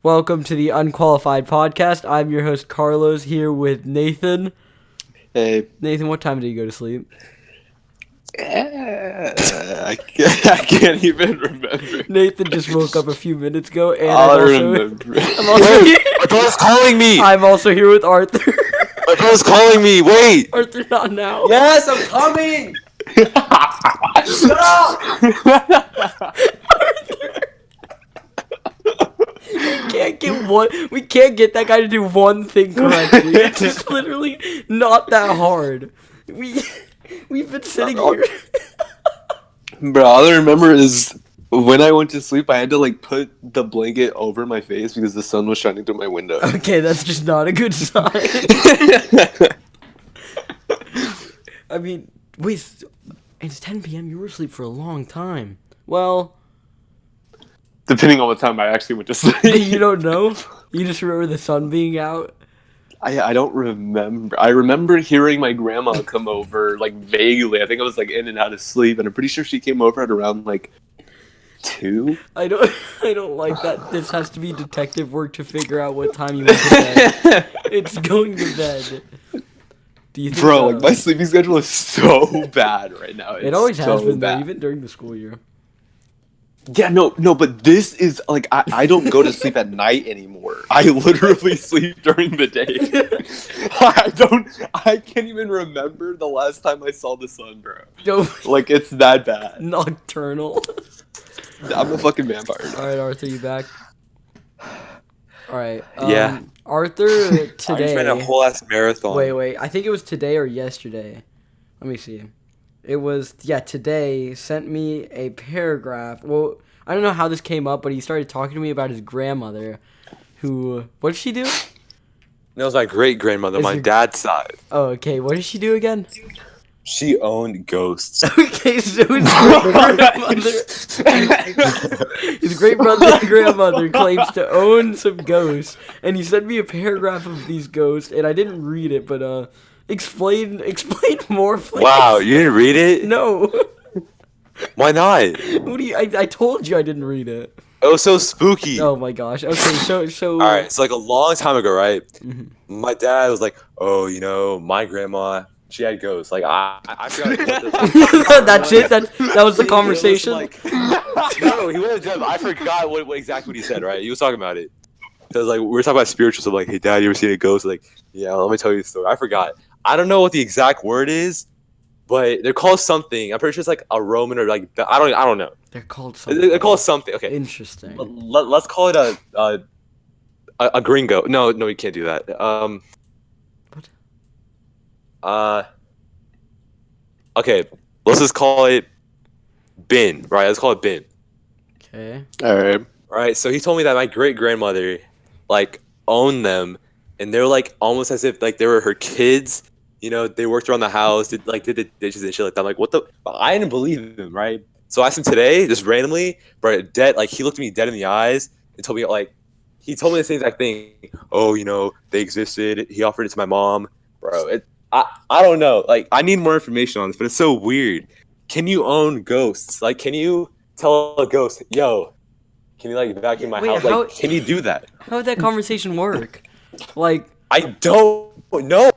Welcome to the Unqualified podcast. I'm your host, Carlos, here with Nathan. Hey. Nathan, what time did you go to sleep? I can't even remember. Nathan just woke up a few minutes ago, and I'll remember. My brother's calling me! I'm also here with Arthur. My brother's calling me! Wait! Arthur, not now. Yes, I'm coming! Shut up! We can't get that guy to do one thing correctly. It's just literally not that hard. We've been sitting here. Bro, all I remember is when I went to sleep, I had to put the blanket over my face because the sun was shining through my window. Okay, that's just not a good sign. I mean, wait, it's 10 p.m. You were asleep for a long time. Well, depending on what time I actually went to sleep. You don't know? You just remember the sun being out? I don't remember. I remember hearing my grandma come over, vaguely. I think I was, in and out of sleep, and I'm pretty sure she came over at around, 2? I don't like that. This has to be detective work to figure out what time you went to bed. It's going to bed. Do you think, bro, my sleeping schedule is so bad right now. It always has been, bad. though, even during the school year. Yeah, no, but this is, I don't go to sleep at night anymore. I literally sleep during the day. I can't even remember the last time I saw the sun, bro. No. It's that bad. Nocturnal. I'm a fucking vampire. Alright, Arthur, you back? Alright. Yeah. Arthur, today... I just ran a whole ass marathon. Wait. I think it was today or yesterday. Let me see. It was, today, sent me a paragraph. Well, I don't know how this came up, but he started talking to me about his grandmother, who, what did she do? That was my great-grandmother, my dad's side. Oh, okay. What did she do again? She owned ghosts. Okay, so his great-brother and grandmother claims to own some ghosts, and he sent me a paragraph of these ghosts, and I didn't read it, but, explain more, please. Wow, you didn't read it? No. Why not? What do you? I told you I didn't read it. It was so spooky. Oh my gosh. Okay, so. All right, so a long time ago, right? Mm-hmm. My dad was like, "Oh, my grandma, she had ghosts." I forgot. That's it. That was the conversation. No, he wasn't dead. I forgot what exactly what he said. Right? He was talking about it. Cause we were talking about spiritual stuff. Hey, Dad, you ever seen a ghost? Yeah. Let me tell you the story. I forgot. I don't know what the exact word is, but they're called something. I'm pretty sure it's a Roman or I don't know. They're called something. They're called something. Okay. Interesting. Let's call it a gringo. No, you can't do that. What? Okay. Let's just call it bin. Right. Let's call it bin. Okay. All right. Right. So he told me that my great grandmother owned them, and they're almost as if they were her kids. You know, they worked around the house, did the dishes and shit like that. I'm like, what the? I didn't believe him, right? So I asked him today, just randomly, bro, dead. He looked me dead in the eyes and told me he told me the same exact thing. Oh, they existed. He offered it to my mom, bro. I don't know. I need more information on this, but it's so weird. Can you own ghosts? Can you tell a ghost, yo, can you vacuum my house? Can you do that? How would that conversation work? I don't know.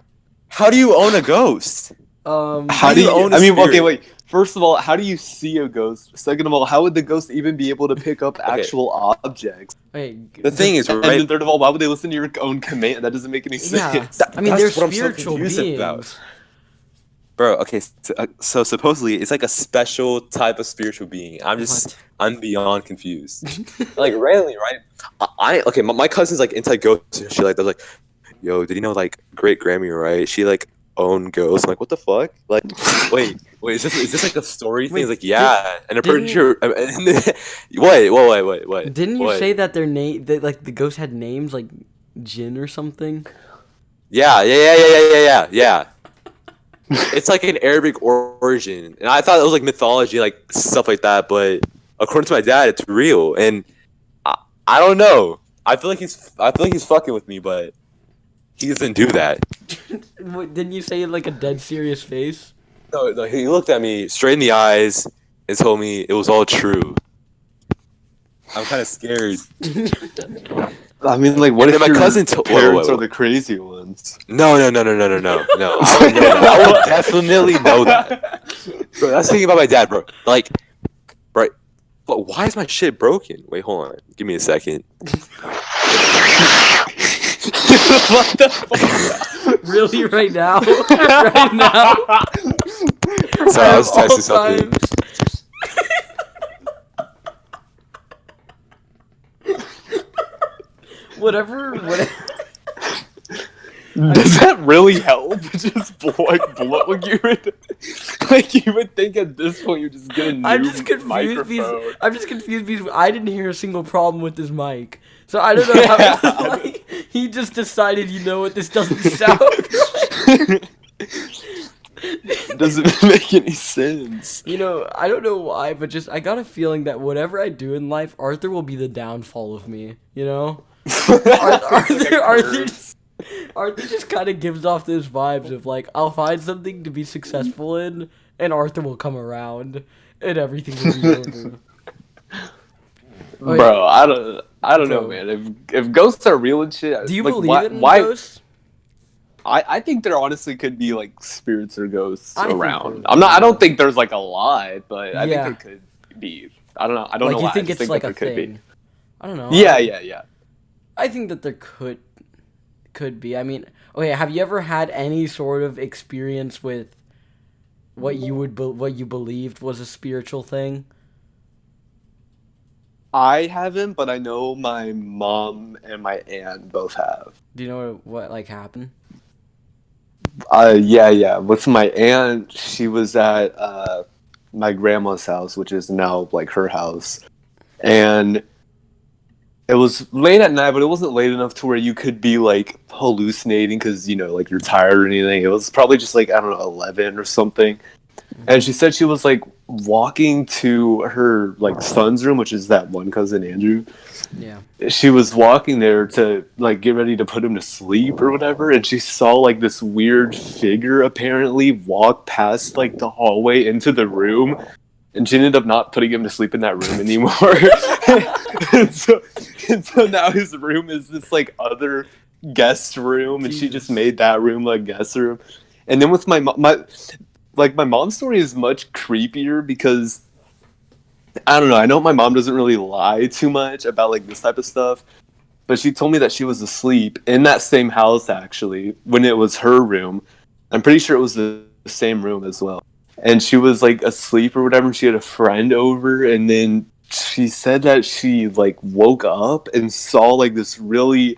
How do you own a ghost? How do you own a spirit? Okay, wait. First of all, how do you see a ghost? Second of all, how would the ghost even be able to pick up actual objects? Wait, the thing is, right? And then third of all, why would they listen to your own command? That doesn't make any sense. I mean, they're spiritual beings. About. Bro, okay, so supposedly it's a special type of spiritual being. I'm beyond confused. Randomly, right? My cousin's into ghosts and shit like that. Yo, did you know great Grammy, right? She owned ghosts. I'm what the fuck? Wait, is this a story thing? He's yeah, and I'm pretty sure. Wait. Didn't you say that their name, that the ghost had names Jinn or something? Yeah. It's an Arabic origin, and I thought it was mythology, stuff like that. But according to my dad, it's real, and I don't know. I feel like he's fucking with me, but he doesn't do that. Didn't you say a dead serious face? No, he looked at me straight in the eyes and told me it was all true. I'm kind of scared. I mean, like, what And if then my your cousin parents are the crazy ones? No. I would know that. I would definitely know that. Bro, that's the thing about my dad, bro. Like, bro, but why is my shit broken? Wait, hold on. Give me a second. What the fuck? Really, right now? Right now? Sorry, I Out was of all testing something. times. Whatever. Does that really help? Just like you would think at this point you just get a I'm new just confused because microphone. I didn't hear a single problem with this mic. So I don't know how Yeah. like, he just decided, you know what, this doesn't sound right. Doesn't make any sense. You know, I don't know why, but just I got a feeling that whatever I do in life, Arthur will be the downfall of me, you know? Arthur just kind of gives off those vibes of like, I'll find something to be successful in, and Arthur will come around, and everything will be over. Oh, yeah. Bro, I don't know, Bro. man. If ghosts are real and shit, Do you like believe in why ghosts? I think there honestly could be like spirits or ghosts I think around. there- I don't yeah. think there's like a lot, but I think Yeah. there could be. I don't know. I don't Like know you why. I think just it's think like that a there could thing? be. I don't know. Yeah. I think that there could be. I mean, okay, have you ever had any sort of experience with what what you believed was a spiritual thing? I haven't, but I know my mom and my aunt both have. Do you know what like happened? Yeah. With my aunt, she was at my grandma's house, which is now like her house, and it was late at night, but it wasn't late enough to where you could be like hallucinating because like you're tired or anything. It was probably just like I don't know 11 or something. And she said she was like walking to her like son's room, which is that one cousin Andrew. Yeah. She was walking there to like get ready to put him to sleep or whatever, and she saw like this weird figure apparently walk past like the hallway into the room, and she ended up not putting him to sleep in that room anymore. and so now his room is this like other guest room, and she just Jesus. made that room like guest room. And then with my mom's story is much creepier because I don't know. I know my mom doesn't really lie too much about like this type of stuff, but she told me that she was asleep in that same house actually when it was her room. I'm pretty sure it was the same room as well. And she was like asleep or whatever. And she had a friend over, and then she said that she like woke up and saw like this really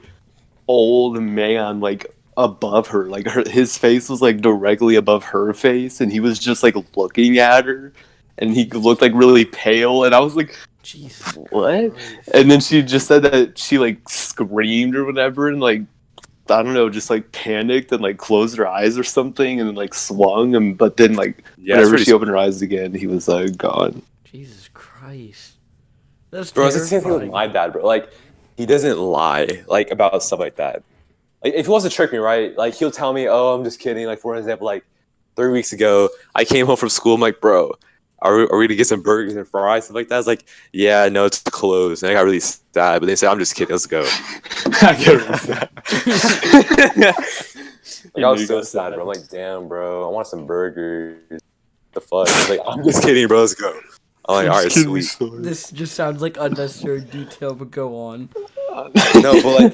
old man like above her. Like his face was like directly above her face, and he was just like looking at her, and he looked like really pale. And I was like, Jesus what? Christ. And then she just said that she like screamed or whatever, and like I don't know, just like panicked and like closed her eyes or something, and then like swung. And but then like Yeah, it's whenever pretty she opened her eyes again, he was gone. Jesus Christ. That's Bro, it's the same thing with terrifying. my dad, bro. Like, he doesn't lie, like, about stuff like that. Like, if he wants to trick me, right? Like, he'll tell me, oh, I'm just kidding. Like, for example, like, 3 weeks ago, I came home from school. I'm like, bro, are we gonna get some burgers and fries, stuff like that? I was like, yeah, no, it's closed. And I got really sad, but they said, I'm just kidding. Let's go. I get it. Like, I was so sad, bro. I'm like, damn, bro, I want some burgers. The fuck? I was like, I'm just kidding, bro. Let's go. I'm like, all right, sweet. This just sounds like unnecessary detail, but go on. No, but like,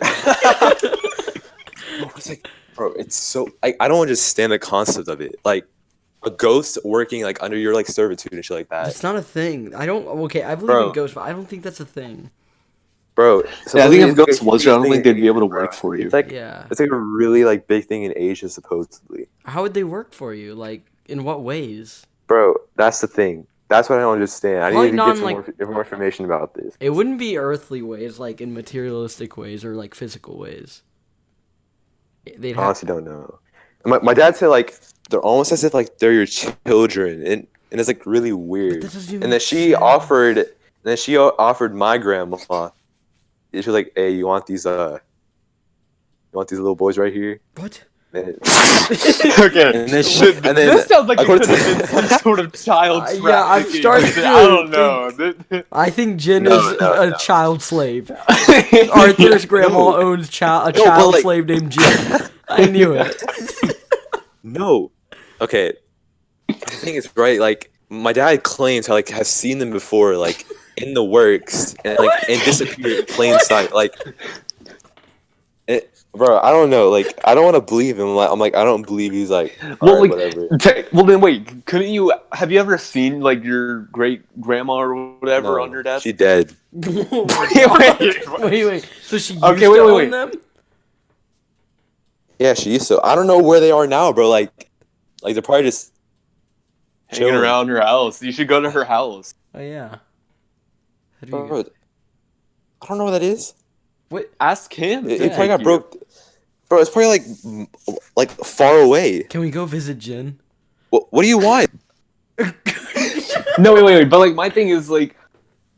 it's like, bro, it's so I don't understand the concept of it. Like, a ghost working like under your like servitude and shit like that, It's not a thing. I believe Bro. in ghosts, but I don't think that's a thing. bro. Yeah, I think if supposedly ghosts was huge here, I don't thing think in they'd be able to Asia, bro. work for you. It's like Yeah. it's like a really like big thing in Asia, supposedly. How would they work for you? Like, in what ways? Bro, that's the thing. That's what I don't understand. I Probably need to not get in, some like- more information about this. It wouldn't be earthly ways, like in materialistic ways or like physical ways. They'd I have. honestly don't know. My dad said like they're almost as if like they're your children, and it's like really But weird. that doesn't even And then make she sense. offered my grandma. She was like, "Hey, you want these little boys right here?" What? Okay. And then This sounds like it according could have been some sort of child trafficking. Yeah, I'm starting to I don't know. I think Jin No, is no, a no. child slave. Arthur's grandma No. owns a but, child like- slave named Jin. I knew it. No. Okay. The thing is, right? Like, my dad claims how has seen them before, like in the works, and and disappeared in plain sight. Bro, I don't know. Like, I don't want to believe him. I'm like, I don't believe he's like, Well, alright, like, whatever. well then wait. Couldn't you? Have you ever seen like your great grandma or whatever on No, your desk? she dead. Oh my God. Wait. So she used to own them? Yeah, she used to. I don't know where they are now, bro. Like they're probably just Hanging chilling. around her house. You should go to her house. Oh yeah. How do you Bro, I don't know what that is. What? Ask him. It to probably take got you. broke. Bro, it's probably like far away. Can we go visit Jin? What do you want? No, wait. But like, my thing is like,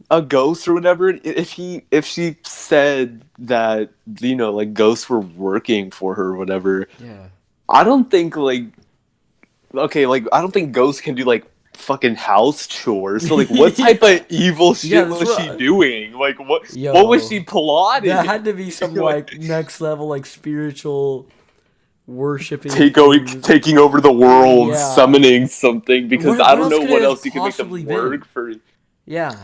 a ghost or whatever. If she said that like ghosts were working for her or whatever, Yeah. I don't think like, okay, like I don't think ghosts can do like fucking house chores. So like, what type of evil shit Yeah, that's was she what- doing? Like, what Yo. was she plotting? That had to be some like next level like spiritual worshipping. taking over the world, Yeah. summoning something, because What I don't else know could what it have else you can make them possibly work been? for. Yeah.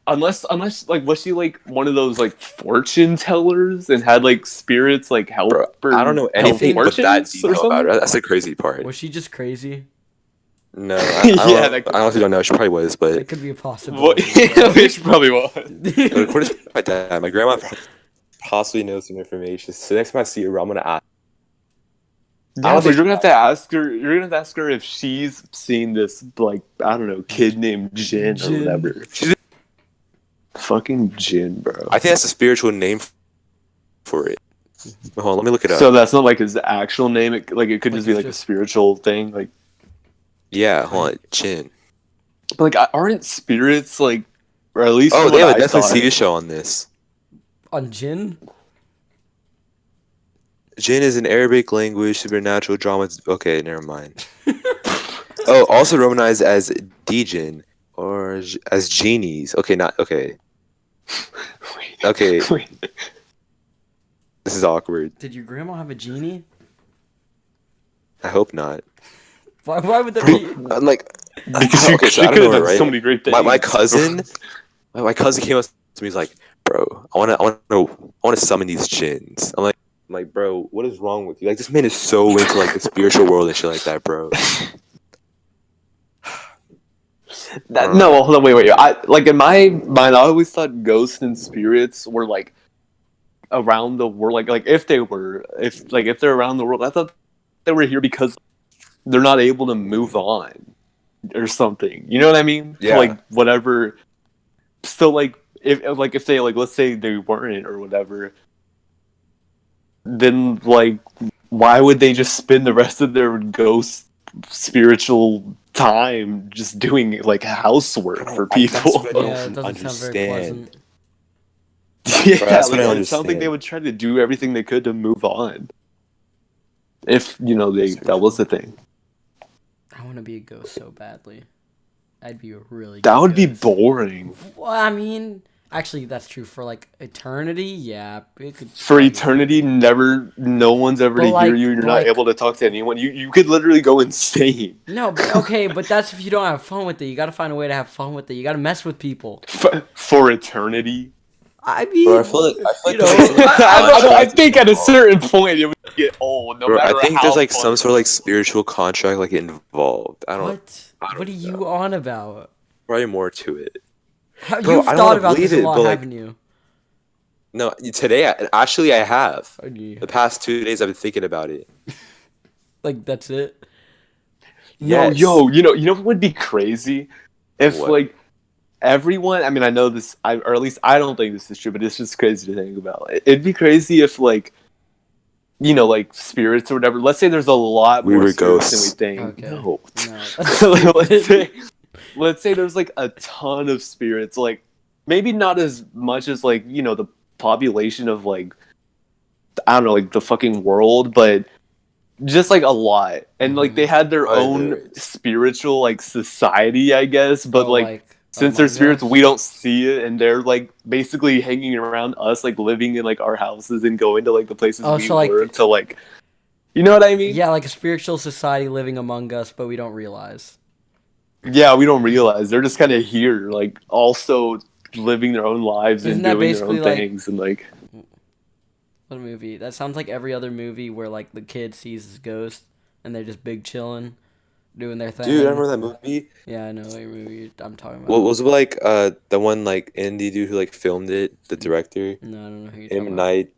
Unless like, was she like one of those like fortune tellers and had like spirits like help Bro, her? I don't know help anything but that fortunes or detail about her. something? That's the crazy part. Was she just crazy? No, Yeah, that could- I honestly don't know. She probably was, but That could be a What? possibility. Which probably was. according to my dad, my grandma possibly knows some information. So next time I see her, I'm gonna ask. I Yeah, don't but think you're gonna have to ask her. You're gonna have to ask her if she's seen this, like, I don't know, kid named Jin or Jin. whatever. Fucking Jin, bro. I think that's a spiritual name for it. Hold on, let me look it up. So that's not like his actual name. It could Like, just be it's like a just- spiritual thing. Like, Yeah, hold on, Jin. but like, aren't spirits like, or at least Oh, from they what have a I Netflix thought- TV show on this. On Jin? Jin is an Arabic language supernatural drama. Okay, never mind. Oh, also romanized as Dijin or as genies. Okay, not okay. Wait, Okay, wait. this is awkward. Did your grandma have a genie? I hope not. Why would that be? I'm like, Because okay, so she I could don't have know, done right? so many great things. My cousin came up to me. He's like, "Bro, I want to summon these Jins." I'm like, "Bro, what is wrong with you? Like, this man is so into like the spiritual world and shit like that, bro." No, hold on, wait. I like in my mind, I always thought ghosts and spirits were like around the world. Like if they're around the world, I thought they were here because they're not able to move on or something. You know what I mean? Yeah. Like whatever. So like if they like, let's say they weren't or whatever, then like why would they just spend the rest of their ghost spiritual time just doing like housework for That's people? what I Yeah, it don't doesn't sound very understand. pleasant. Yeah, Bro, that's what I like, it sounds like they understand. would try to do everything they could to move on. If that was the thing, I want to be a ghost so badly. I'd be a really. that good would be ghost. boring. Well, I mean, actually, that's true for like eternity. Yeah, it could. For eternity, no one's ever But, to hear like- you, and you're but, not like- able to talk to anyone. You could literally go insane No, but okay, but that's if you don't have fun with it. You got to find a way to have fun with it. You got to mess with people. for eternity. I mean, Bro, I feel like you know, I think at a certain point it would get old. No Bro, matter I think how there's like fun some it sort of like was. spiritual contract like involved. I don't. what are you on about? Probably more to it. How, Bro, you've I don't thought wanna about this believe a it, lot, but, like- haven't you? No, today actually I have. Oh, yeah. The past 2 days I've been thinking about it. Like that's it. Yes. Yo, you know what would be crazy if What? like everyone. I mean, I know this, or at least I don't think this is true, but it's just crazy to think about. It'd be crazy if like like spirits or whatever. Let's say there's a lot We more were spirits ghosts. than we think. Okay. No. No, let's say there's like a ton of spirits, like maybe not as much as like the population of like I don't know, like the fucking world, but just like a lot, and like they had their My own nerds. spiritual like society, I guess. But Oh, like like since they're Among spirits, Us. we don't see it, and they're like basically hanging around us, like living in like our houses and going to like the places Oh, we so like work to like, you know what I mean? yeah, like a spiritual society living among us, but we don't realize. Yeah, we don't realize they're just kind of here, like also living their own lives Isn't and that doing their basically own like things, and like what movie? That sounds like every other movie where like the kid sees his ghost and they're just big chilling, doing their thing. Dude, I remember that movie. Yeah, I know what movie I'm talking What about. was it like? The one like indie dude who like filmed it, the director, No, I don't know who you're talking M about. Night.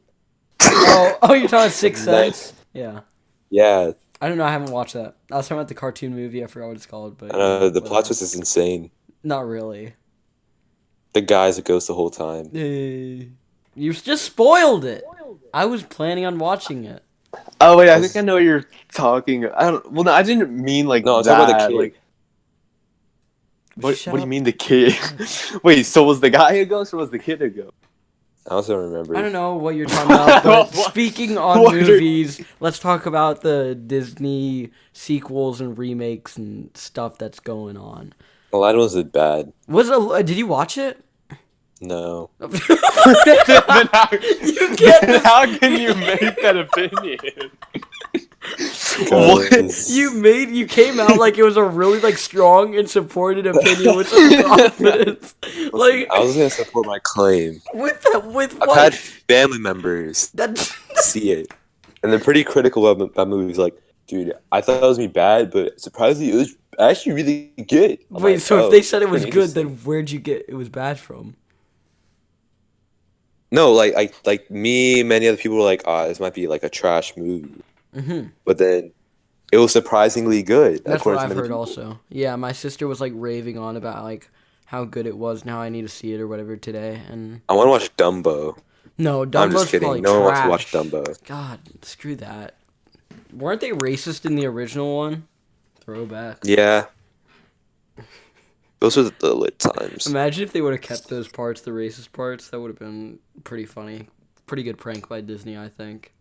Oh, you're talking about Sixth M. Night. Sense? Yeah. Yeah, I don't know. I haven't watched that. I was talking about the cartoon movie. I forgot what it's called, but the plot whatever. twist is insane. Not really. The guy's a ghost the whole time. You just spoiled it. I was planning on watching it. oh wait, I think I know what you're talking. I don't. Well, no, I didn't mean like No, I'm that. talking about the kid. Like, what Shut do you up. mean the kid? Wait, so was the guy a ghost or was the kid a ghost? I also don't remember. I don't know what you're talking about, but What? speaking on What are- movies, let's talk about the Disney sequels and remakes and stuff that's going on. Aladdin was bad. Did you watch it? No. Then how, You can't then how can you make that opinion? Because- You came out like it was a really like strong and supported opinion with some confidence. Like I was gonna support my claim. with I've what? had family members That's see it, and they're pretty critical about movies. Like, dude, I thought it was gonna be bad, but surprisingly, it was actually really good. I'm wait. like, So oh, if they said it was pretty good, then interesting. where'd you get it was bad from? No, like me, and many other people were like, this might be like a trash movie, Mm-hmm. but then it was surprisingly good. That's what according to I've many heard people. also. Yeah, my sister was like raving on about like how good it was. Now I need to see it or whatever today. And I want to watch Dumbo. no, I'm Dumbo's just kidding. probably No one trash. wants to watch Dumbo. God, screw that. Weren't they racist in the original one? Throwback. Yeah, those were the lit times. Imagine if they would have kept those parts, the racist parts. That would have been pretty funny. Pretty good prank by Disney, I think.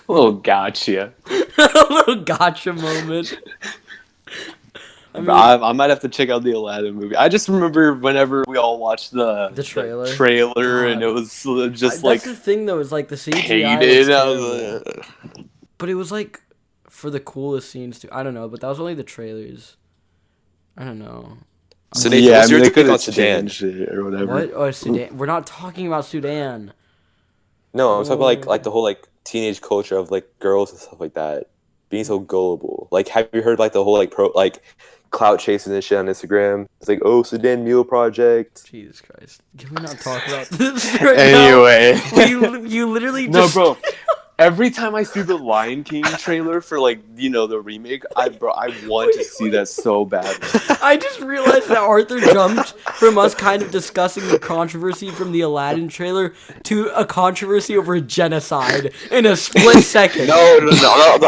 Oh, gotcha. A little gotcha moment. I mean, I might have to check out the Aladdin movie. I just remember whenever we all watched the trailer. and it was just that's like the thing though, is like the CGI hated. looks I was terrible. like, But it was like for the coolest scenes too. I don't know, but that was only the trailers. I don't know. So Nathan, yeah, I what's mean your they take could on have Sudan? changed it or whatever. What? Oh, Sudan. We're not talking about Sudan. No, I'm talking about Oh. like the whole like teenage culture of like girls and stuff like that being so gullible. Like, have you heard like the whole like clout chasing and shit on Instagram? It's like, oh, Sudan Meal Project. Jesus Christ. Can we not talk about this right Anyway, now? You literally no, just... bro. Every time I see the Lion King trailer for like the remake, I want to see that so badly. I just realized that Arthur jumped from us kind of discussing the controversy from the Aladdin trailer to a controversy over a genocide in a split second. No, I'm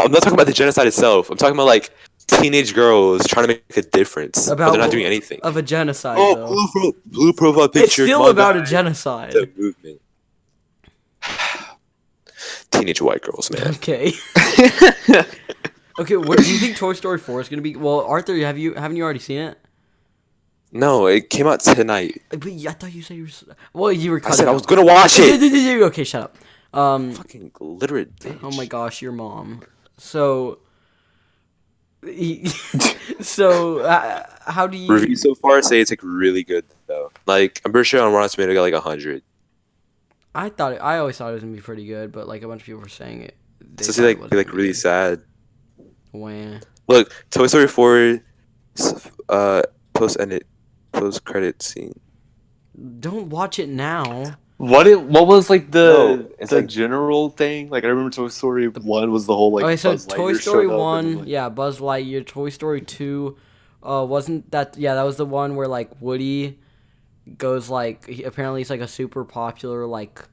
not talking about the genocide itself. I'm talking about like teenage girls trying to make a difference, but About they're not what- doing anything. Of a genocide, Oh, though. blue profile picture. It's still come on, about a guys. genocide. The movement. Teenage white girls, man. Okay. Okay, what do you think Toy Story 4 is going to be? Well, Arthur, haven't you already seen it? No, it came out tonight. But I thought you said you were... Well, you were I cutting said I out. was gonna watch it. Okay, shut up. Fucking literate bitch. Oh my gosh, your mom. So... So, how do you... Reviews so far say it's like really good though. Like I'm pretty sure on Rotten Tomatoes it got like 100. I always thought it was going to be pretty good, but like a bunch of people were saying it. They So thought it's it like wasn't gonna be really good. sad. Wah. Look, Toy Story 4 post credit scene. Don't watch it now. What was like No, the it's like- general thing? Like I remember Toy Story 1 was the whole like Okay, so Buzz Toy Lightyear Story showed up 1, and, like- yeah, Buzz Lightyear. Toy Story 2, wasn't that... Yeah, that was the one where, like, Woody goes, like... apparently he's, like, a super popular, like,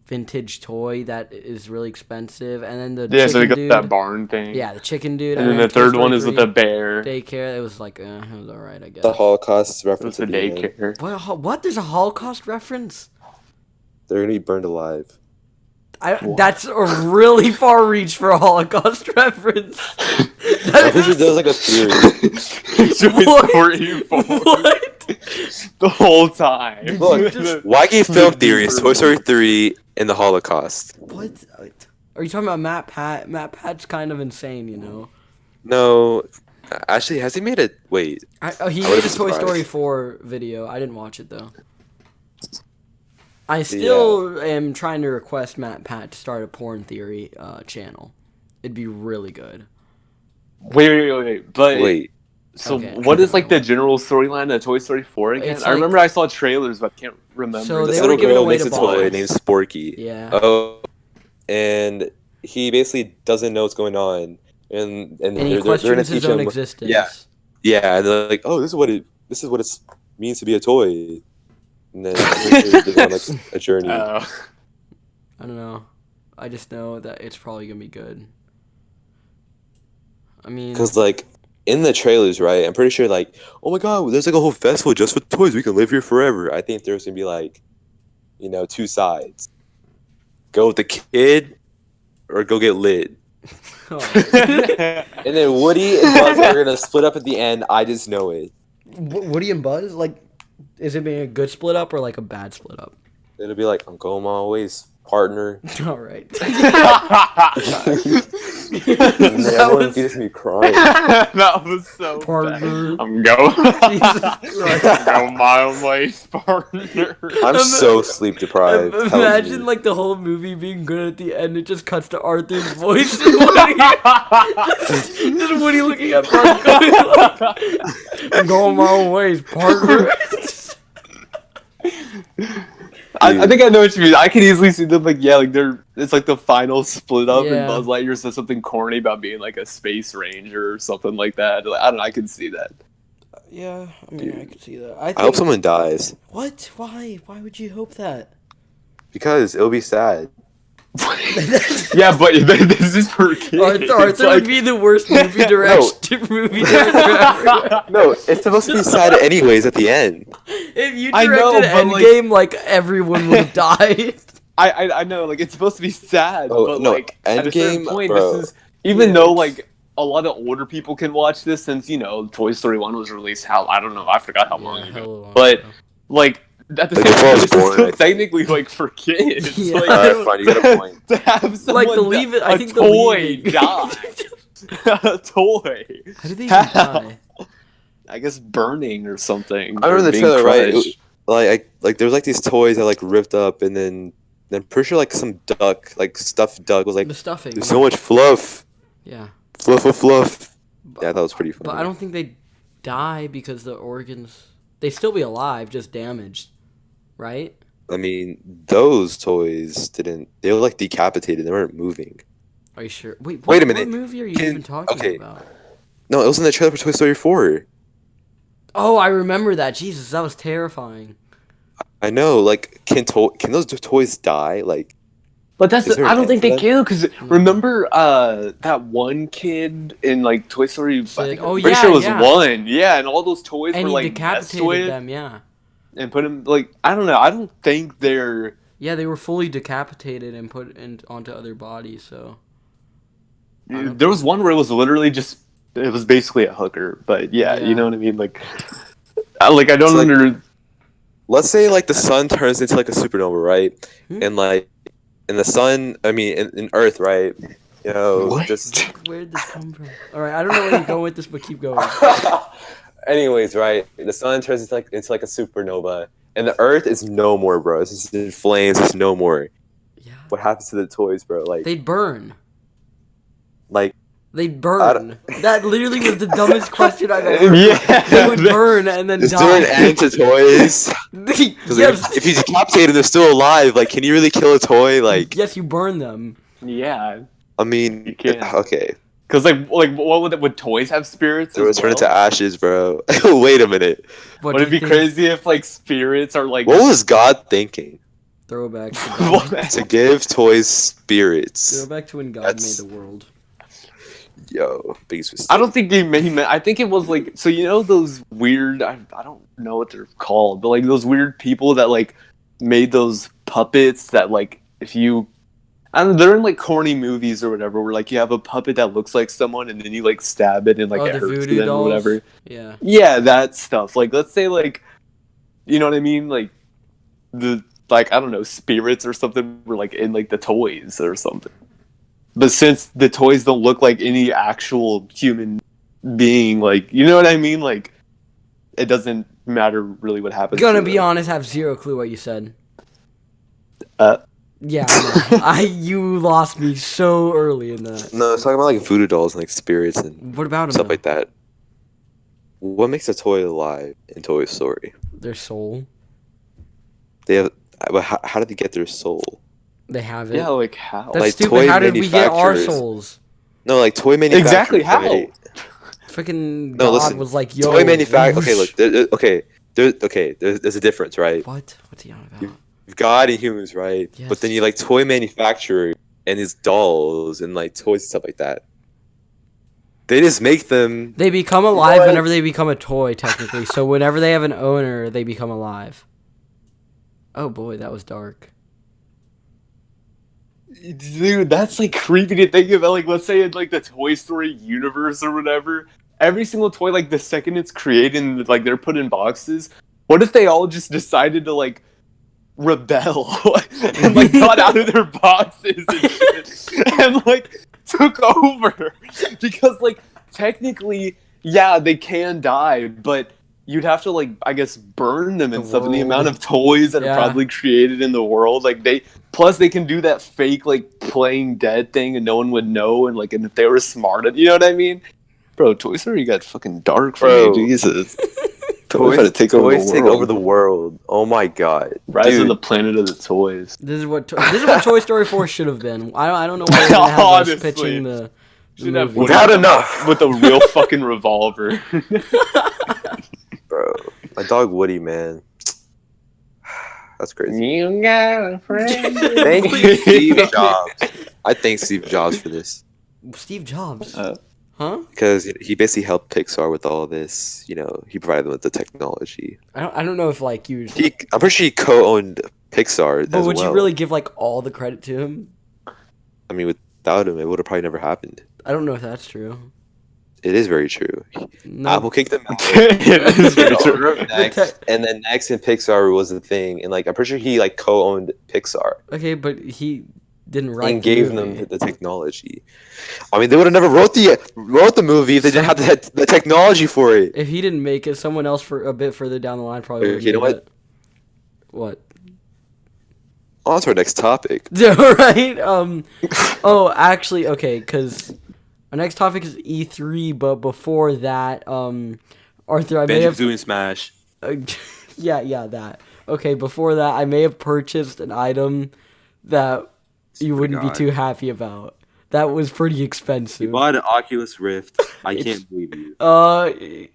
vintage toy that is really expensive. And then the Yeah, so they chicken got dude... that barn thing. Yeah, the chicken dude. And then the Toy third Story one is with 3, the bear. daycare. It was, like, it was alright, I guess. The Holocaust It was reference the at the end. daycare. What? There's a Holocaust reference? They're gonna be burned alive. That's a really far reach for a Holocaust reference. I'm pretty sure there's like a theory. What? Toy Story 4. What? The whole time. Did Look, you just Wacky film theories: Toy Story 3 and the Holocaust. what? Are you talking about Matt Pat? Matt Pat's kind of insane, you know. No, actually, has he made a wait? He I made would've a been Toy Story surprised. 4 video. I didn't watch it though. I still am trying to request Matt Pat to start a porn theory channel. It'd be really good. Wait. But Wait, so Okay. what is like the general storyline of Toy Story 4 again? It's I like- remember I saw trailers, but I can't remember. So this they were little giving girl away makes to a toy boys. named Sporky. Yeah. Oh, and he basically doesn't know what's going on, and And he they're gonna questions teach his own him. existence. Yeah, and they're like, oh, this is what it means to be a toy, and then they go on like a journey. I don't know. I just know that it's probably gonna be good. I mean, Because like in the trailers, right? I'm pretty sure like, oh my god, there's like a whole festival just for toys. We can live here forever. I think there's gonna be like, two sides. Go with the kid, or go get lit. And then Woody and Buzz are gonna split up at the end. I just know it. Woody and Buzz, like, is it being a good split up or like a bad split up? It'll be like, I'm going my ways, partner. All right. And then everyone was- be just me crying. That was so Partner. bad. I'm going. Jesus Christ. I'm going my own way, partner. I'm so sleep deprived. tells Imagine me. like the whole movie being good at the end. It just cuts to Arthur's voice. And Woody, just Woody looking at Buzz going like, I'm going my own ways, partner. I think I know what you mean. I can easily see them like it's like the final split up, Yeah. and Buzz Lightyear says something corny about being like a space ranger or something like that. Like, I don't know. I can see that. Yeah, I mean, I could see that. I hope someone dies What? Why? Why would you hope that? because it'll be sad. Yeah, but this is for kids. Arthur It's would like- be the worst movie director. movie director ever. No, it's supposed to be sad anyways at the end. If you I directed know, but, like- Endgame, like everyone would have died. I know, like it's supposed to be sad, Oh, but no, like at a certain Endgame, point, bro. this is even Yeah, though it's- like a lot of older people can watch this since Toy Story 1 was released. I don't know, I forgot how long ago. hella long But ago. like at the Like, same before I time, was this born, I is still think. technically like for kids. Yeah. Like, Alright, fine, you got a point. to have someone Like the leave it. I think the toy leaving. die. A toy. How do they even die? I guess burning or something. I remember or the being trailer, right? crushed. Like there was like these toys that like ripped up, and then I'm pretty sure like some duck, like stuffed duck, was like, The stuffing. there's so much fluff, Yeah. fluff. Yeah, that was pretty funny. But I don't think they die because the organs. They still be alive, just damaged, right? I mean, those toys didn't. They were like decapitated. They weren't moving. Are you sure? Wait. Wait a minute. What movie are you Can- even talking okay. about? No, it was in the trailer for Toy Story 4. Oh, I remember that. Jesus, that was terrifying. I know. Like, can those toys die? Like, But that's Is there I an don't end think they for can because remember that one kid in like Toy Story. I Sid. think, Oh, I'm pretty yeah, sure it was yeah. one. Yeah, and all those toys And were he like messed decapitated with them. Yeah. and put them like I don't know. I don't think they're. Yeah, they were fully decapitated and put onto other bodies. So. I don't There was one where it was literally just. It was basically a hooker, but yeah, Yeah. you know what I mean. Like, I don't It's like- under. let's say like the sun turns into like a supernova, right? Hmm? And like, in the sun, I mean, in Earth, right? What? Just. Where'd this come from? All right, I don't know where you're going with this, but keep going. Anyways, right? The sun turns into like a supernova, and the Earth is no more, bro. It's just in flames. It's no more. Yeah. What happens to the toys, bro? Like, They'd burn. like They'd I burn. That literally was the dumbest question I've ever heard. Yeah. They would burn and then is there an die. end to toys? Because Yes. if you decapitate them, they're still alive. Like, can you really kill a toy? Like, Yes, you burn them. Yeah, I mean, You can't. okay, because like what would toys have spirits? they would as turn well? into ashes, bro. Wait a minute. What Would do it be you think? crazy if like spirits are like? What was God thinking Throwback to What? God. to give toys spirits? Throwback to when God That's- made the world. Yo, biggest mistake. I don't think he meant. I think it was like so. Those weird. I don't know what they're called, but like those weird people that like made those puppets that like if you And they're in like corny movies or whatever, where like you have a puppet that looks like someone, and then you like stab it and like Oh, it the hurts voodoo them or dolls. whatever. Yeah. Yeah, that stuff. Like, let's say like, you know what I mean? Like the like I don't know, spirits or something were like in like the toys or something. But since the toys don't look like any actual human being, like, you know what I mean? Like, it doesn't matter really what happens. Gonna to be them. honest, have zero clue what you said. Uh, Yeah, I know. You lost me so early in that. No, it's talking about like voodoo dolls and like spirits and What about them? stuff like that. What makes a toy alive in Toy Story? Their soul. They have, but how did they get their soul? They have it. yeah, like how? That's like stupid. toy How did we get our manufacturers. souls? No, like toy manufacturers. Exactly how? Right? Freaking No, God listen. was like, yo. Toy manufacturer. Okay, whoosh. look. There's a difference, right? What? What's he on about? You've God and humans, right? Yes. But then you like toy manufacturer and his dolls and like toys and stuff like that. They just make them. They become alive What? whenever they become a toy, technically. So whenever they have an owner, they become alive. Oh boy, that was dark. Dude, that's like creepy to think about. Like, let's say in like the Toy Story universe or whatever, every single toy, like the second it's created and like they're put in boxes, what if they all just decided to like rebel and like got out of their boxes and shit and like took over? Because like technically, yeah, they can die, but you'd have to like I guess burn them and The stuff. And the world. amount of toys that Yeah. are probably created in the world, like they plus they can do that fake like playing dead thing and no one would know. And like and if they were smart, you know what I mean? Bro, Toy Story got fucking dark for Bro. me. Jesus, Toys try to take over the world. take over the world. Oh my god. Rise of Dude, the Planet of the Toys. This is what Toy Story 4 should have been. I don't know why they're gonna have us Honestly. pitching the Should have movie. We've had enough. with a real fucking revolver. bro. My dog Woody, man. That's crazy. You got a friend. Thank you, Steve Jobs. I thank Steve Jobs for this Steve Jobs. Uh, Huh? because he basically helped Pixar with all this. You know, he provided them with the technology. I don't know if like you. I'm pretty sure he co-owned Pixar But as would well. you really give like all the credit to him? I mean, without him, it would have probably never happened. I don't know if that's true. It is very true. No. Apple kicked them out. it is very true. Next, and then Next and Pixar was the thing, and like I'm pretty sure he like co-owned Pixar Okay, but he didn't write. and the gave movie. them the technology. I mean, they would have never wrote the movie if they didn't have the technology for it. If he didn't make it, someone else for a bit further down the line probably would have You know made what? it. What? On to our next topic. Right? Oh, actually, okay, because our next topic is E3, but before that, Arthur, I may have. doing Smash. Yeah, that. Okay, before that, I may have purchased an item that you wouldn't be God. too happy about. That was pretty expensive. bought an Oculus Rift. I It's- can't believe you.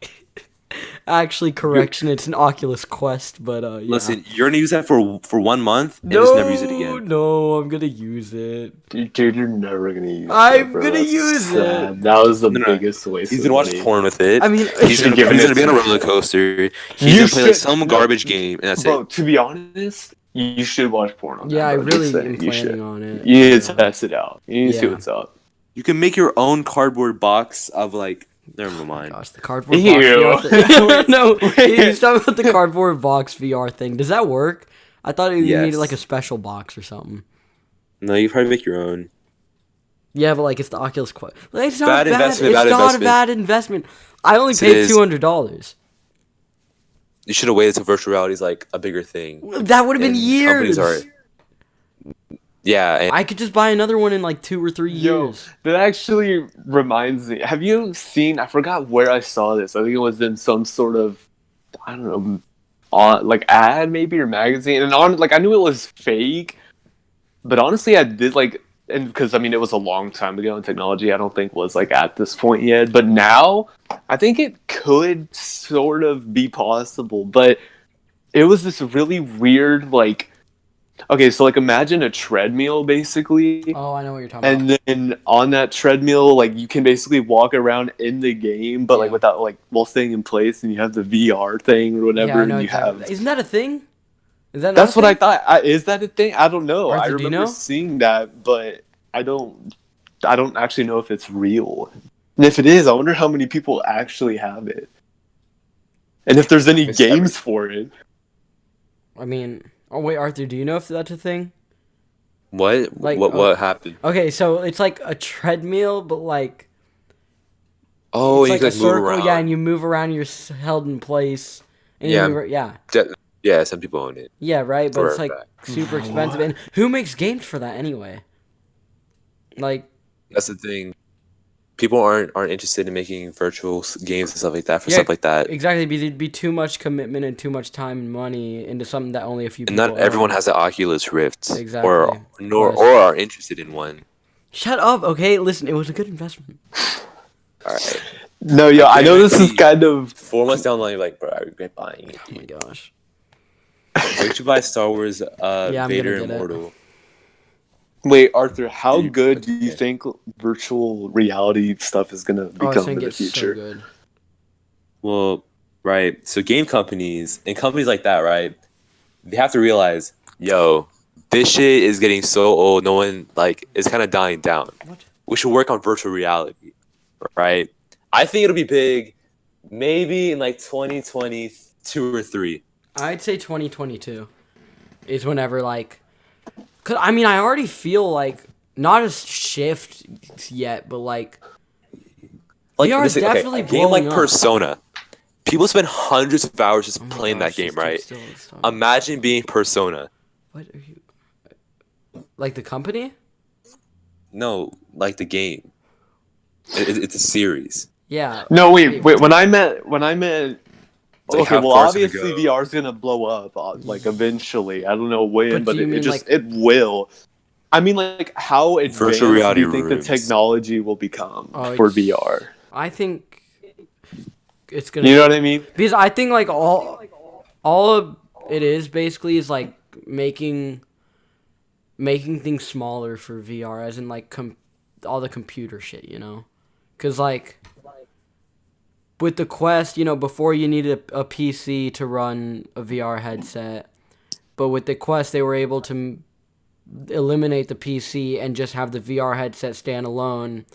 Actually, correction, it's an Oculus Quest, but yeah. Listen, you're gonna use that for 1 month and no, just never use it again. No, I'm gonna use it. Dude, you're never gonna use I'm it, bro. gonna That's use sad. it. That was the No, no. biggest waste He's of gonna watch money. porn with it. I mean, He's gonna Giving it be on a to- roller coaster. He's You gonna play like should- some no. garbage game, and that's Bro, it. to be honest, you should watch porn on yeah, I that. bro. really Just am saying, you planning should. on it. You need to Yeah. test it out. You need to see Yeah. what's up. You can make your own cardboard box of like. Never mind. Gosh, the cardboard Ew. box VR thing. No, Wait. he's talking about the cardboard box VR thing. Does that work? I thought you Yes. needed like a special box or something. No, you probably make your own. Yeah, but like it's the Oculus Quest. Like, it's not Bad bad. investment, It's bad not investment. a bad investment. I only Yes, it paid is. $200. You should have waited till virtual reality is like a bigger thing. That would have been And years. companies are- Yeah, and I could just buy another one in like 2 or 3 Yo, years. that actually reminds me. Have you seen? I forgot where I saw this. I think it was in some sort of, I don't know, like ad maybe or magazine. And on like I knew it was fake, but honestly, I did like, and because I mean it was a long time ago, and technology I don't think was like at this point yet. But now I think it could sort of be possible. But it was this really weird like. Okay, so like imagine a treadmill basically. Oh, I know what you're talking about. And then on that treadmill, like you can basically walk around in the game, but like Yeah. without like while staying in place, and you have the VR thing or whatever, Yeah, I know and you exactly. have Isn't that a thing? Is that not That's a what I thing? thought. Is that a thing? I don't know. I Arthur, do you remember know? seeing that, but I don't. I don't actually know if it's real. And if it is, I wonder how many people actually have it, and if there's any It's every games for it. I mean, oh wait, Arthur, do you know if that's a thing? what Like, what what happened? okay, so it's like a treadmill, but like Oh, it's you like can a like move circle, yeah, around. and you move around, you're held in place, and you Yeah, move, yeah, yeah. Some people own it yeah, right. But for it's a like fact. super expensive, What? and who makes games for that anyway? Like, That's the thing. People aren't interested in making virtual games and stuff like that for yeah, stuff like that. exactly. It'd be too much commitment and too much time and money into something that only a few And people not everyone own. has the Oculus Rift Exactly. or Quest. are interested in one. Shut up, okay? Listen, it was a good investment. All right. No, I yeah, I know this is guarantee kind of 4 months down the line, you're like, bro, I regret buying it, Oh my dude. gosh. Wait, you should buy Star Wars Yeah, I'm gonna Vader get it. Immortal. Wait, Arthur, how Dude, good do you Okay. think virtual reality stuff is gonna Oh, it's become gonna in the get so future? good. well, right. So game companies and companies like that, right? They have to realize, yo, this shit is getting so old. No one like is kind of dying down. What? We should work on virtual reality, right? I think it'll be big, maybe in like 2022 or three. I'd say 2022 is whenever like, cause I mean I already feel like not a shift yet, but like Like VR is this, okay, definitely a game blowing like up. Persona. People spend hundreds of hours just Oh my playing that gosh, game, this dude right? still is talking. Imagine being Persona. What are you? Like the company? No, like the game. It's a series. Yeah. No, Wait, wait. what? When I meant It's like okay, how well, far it's gonna obviously go. VR is gonna blow up, like eventually. I don't know when, But do but you it mean just like it will. I mean, like, how Virtual advanced do reality you think the rooms. technology will become oh for VR? I think it's gonna You know get what I mean? because I think like all of it is basically is like making things smaller for VR, as in like all the computer shit, you know? Because like with the Quest, you know, before you needed a PC to run a VR headset, but with the Quest, they were able to eliminate the PC and just have the VR headset stand alone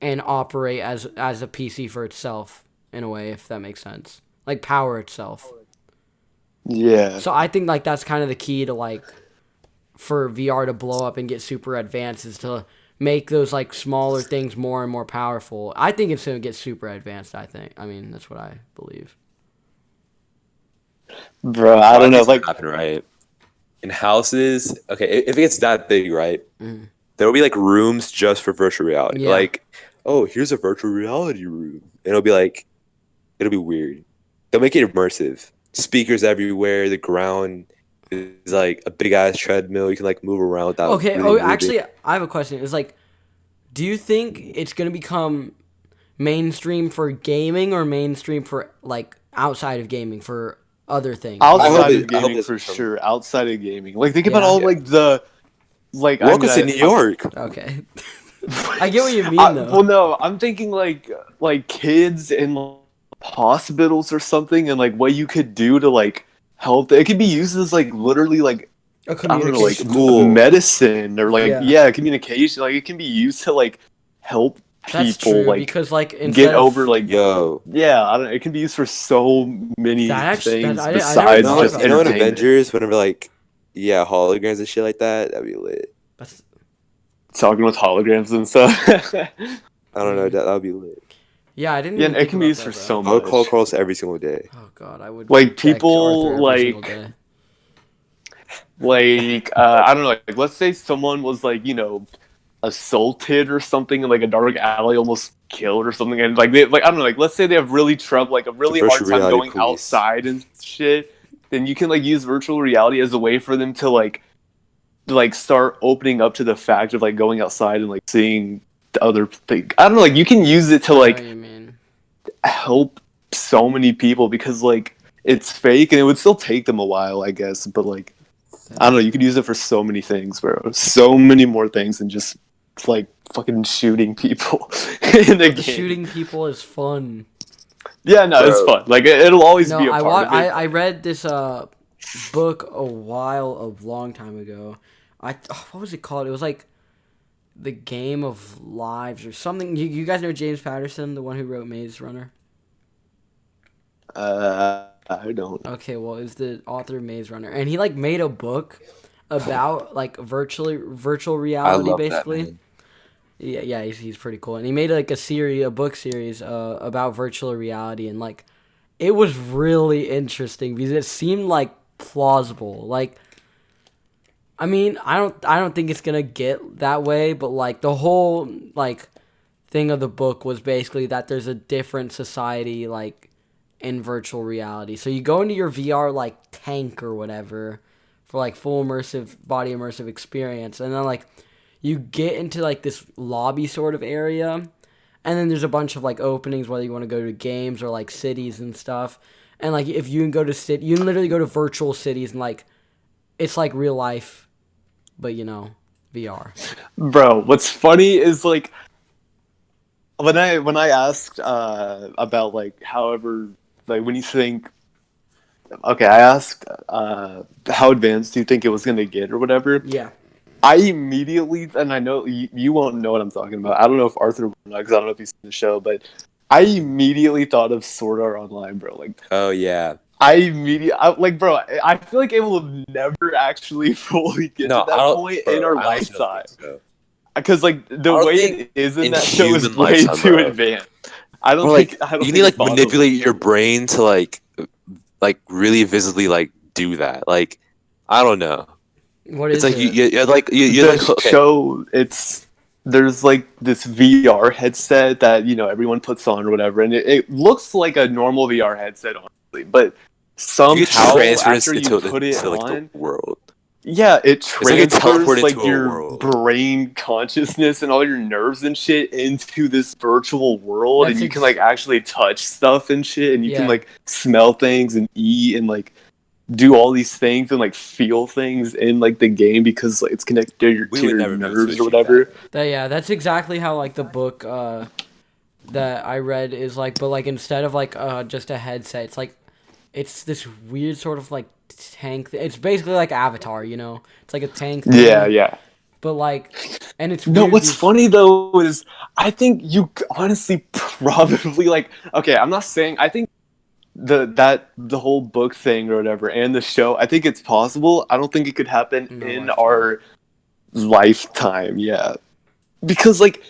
and operate as a PC for itself in a way, if that makes sense. Like power itself. Yeah. So I think like that's kind of the key to like for VR to blow up and get super advanced is to make those like smaller things more and more powerful. I think it's gonna get super advanced. I mean, that's what I believe. Bro, I Well, I don't think know. it's gonna Like, happen, right? In houses, okay, if it gets that big, right? Mm. There will be like rooms just for virtual reality. Yeah. Like, oh, here's a virtual reality room. And it'll be like, it'll be weird. They'll make it immersive. Speakers everywhere. The ground is like a big ass treadmill. You can like move around without Okay. really Oh, moving. actually, I have a question. It's like, do you think it's gonna become mainstream for gaming or mainstream for like outside of gaming for other things? I hope outside it, of I hope gaming this for becomes. sure. Outside of gaming, like think about Yeah. all Yeah. like the like. I Welcome mean, to New York. Okay. I get what you mean though. Well, no, I'm thinking like kids in like, hospitals or something, and like what you could do to like help. It could be used as like literally like A I don't know, like communication School. medicine or like Yeah. yeah, communication. Like it can be used to like help That's people true like because like get instead over of like Yo. yeah. I don't. It can be used for so many that actually that things I never besides thought just about You know in that. entertainment. Avengers, whenever like, yeah, holograms and shit like that, that'd be lit. That's, Talking with holograms and stuff. I don't know, that would be lit. yeah, I didn't Yeah, even it think can be about used that for though. so I would call much. Carlos every single day. Oh god, I would Like text Arthur people every single like day. I don't know, like let's say someone was like, you know, assaulted or something in like a dark alley, almost killed or something, and like they like I don't know, like let's say they have really trouble, like a The really hard virtual time reality going police. outside and shit, then you can like use virtual reality as a way for them to like start opening up to the fact of like going outside and like seeing the other thing. I don't know, like you can use it to I know like what you mean. help so many people because like it's fake and it would still take them a while, I guess, but like I don't know. You could use it for so many things, bro. So many more things than just like fucking shooting people in a But the game. shooting people is fun. Yeah, no, it's Bro. fun. Like it'll always No, be a part of it. I read this book a long time ago. What was it called? It was like The Game of Lives or something. You guys know James Patterson, the one who wrote Maze Runner? I don't. Okay, well, it's the author of Maze Runner, and he like made a book about like virtual I reality, love that, basically. man. Yeah, he's pretty cool, and he made like a book series about virtual reality, and like it was really interesting because it seemed like plausible. Like, I mean, I don't think it's gonna get that way, but like the whole like thing of the book was basically that there's a different society like in virtual reality. So you go into your VR like tank or whatever for like full immersive body immersive experience, and then like you get into like this lobby sort of area, and then there's a bunch of like openings whether you want to go to games or like cities and stuff. And like if you can go to you can literally go to virtual cities and like it's like real life, but VR. Bro, what's funny is like when I asked about like however like when you think okay, I asked how advanced do you think it was gonna get or whatever. Yeah. I immediately, and I know you won't know what I'm talking about. I don't know if Arthur will know because I don't know if he's seen the show, but I immediately thought of Sword Art Online, bro. Like Oh yeah. like, bro, I feel like it will never actually fully get to No, I that don't. point in Bro, our I honestly don't lifetime think so. because like I the don't way think it is in in that show is human way lifetime, too bro. advanced. Or like I don't you need think like it's possible. manipulate your brain to like really visibly like do that. Like I don't know. What It's is like it? you're The like okay. show, there's like this VR headset that everyone puts on or whatever, and it looks like a normal VR headset, honestly, but You get somehow transferred after you put it into like the on, world. yeah, it It's like a transfers teleport like into a your world. brain consciousness and all your nerves and shit into this virtual world, That's and you can like actually touch stuff and shit, and you can yeah. like smell things and eat and like do all these things and like feel things in like the game because like, it's connected to We to would your never be able to nerves or achieve that. whatever. That's exactly how like the book that I read is like, but like instead of like just a headset, it's like it's this weird sort of like tank. It's basically like Avatar, It's like a tank Yeah, thing, yeah. but like, and it's No, weird. what's These funny though is I think you honestly probably like okay, I'm not saying I think the whole book thing or whatever and the show, I think it's possible. I don't think it could happen in our in lifetime. our lifetime, yeah. Because like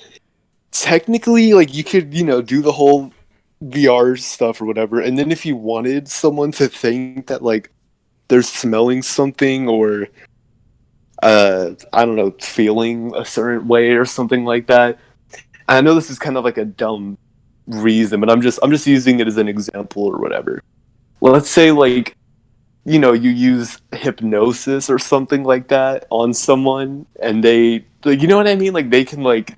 technically like you could, do the whole VR stuff or whatever, and then if you wanted someone to think that like they're smelling something or I don't know, feeling a certain way or something like that. I know this is kind of like a dumb reason, but I'm just using it as an example or whatever. Let's say like you use hypnosis or something like that on someone, and they like you know what I mean? Like they can like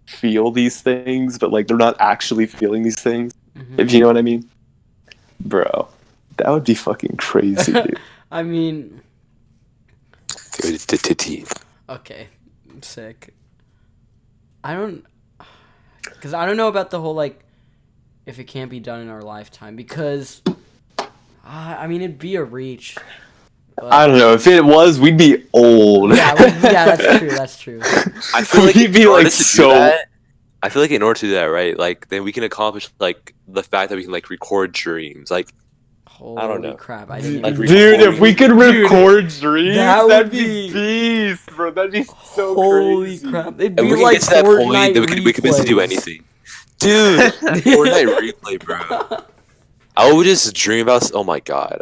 feel these things, but like they're not actually feeling these things. If you know what I mean, bro, that would be fucking crazy, dude. I mean, T. okay, sick. I don't, because I don't know about the whole like if it can't be done in our lifetime because I mean it'd be a reach, I but don't know. If it was, we'd be old. yeah, that's true. That's true. I feel like We'd be in order like to do so. that, I feel like in order to do that, right? Like then we can accomplish like the fact that we can like record dreams. Like I don't Holy know. crap! I didn't Like even Dude, if we recording. could Dude, record dreams, that would that'd be be beast, bro. That'd be so holy crazy. crap! It'd If be we can like get to that point, Fortnite then we could basically do replays. anything. Dude, Fortnite replay, bro. I would just dream about. Oh my god.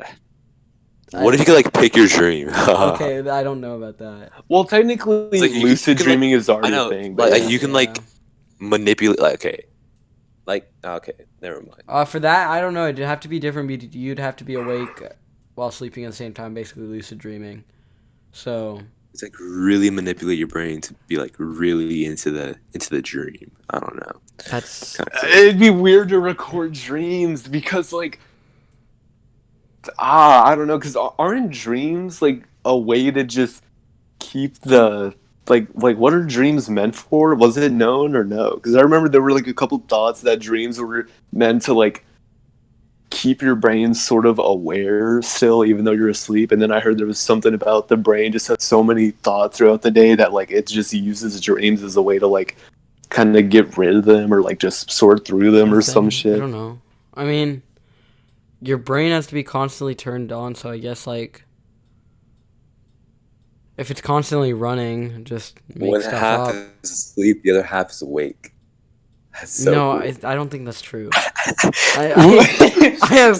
What if you could like pick your dream? Okay, I don't know about that. Well, It's technically, like lucid can, like dreaming is I already a know thing, but like yeah. you can like manipulate. Like, okay, like okay, never mind. For that, I don't know. It'd have to be different. You'd have to be awake while sleeping at the same time, basically lucid dreaming. So It's like really manipulate your brain to be like really into the dream. I don't know. that's Kind of silly. It'd be weird to record dreams because, like, I don't know, because aren't dreams like a way to just keep the like what are dreams meant for? Was it known or no? Because I remember there were like a couple thoughts that dreams were meant to like keep your brain sort of aware still, even though you're asleep. And then I heard there was something about the brain just has so many thoughts throughout the day that like it just uses dreams as a way to like kind of get rid of them or like just sort through them or some I shit. don't know. I mean, your brain has to be constantly turned on, so I guess like if it's constantly running, just make One stuff half up. is asleep, the other half is awake. That's so No, cool. I don't think that's true. I have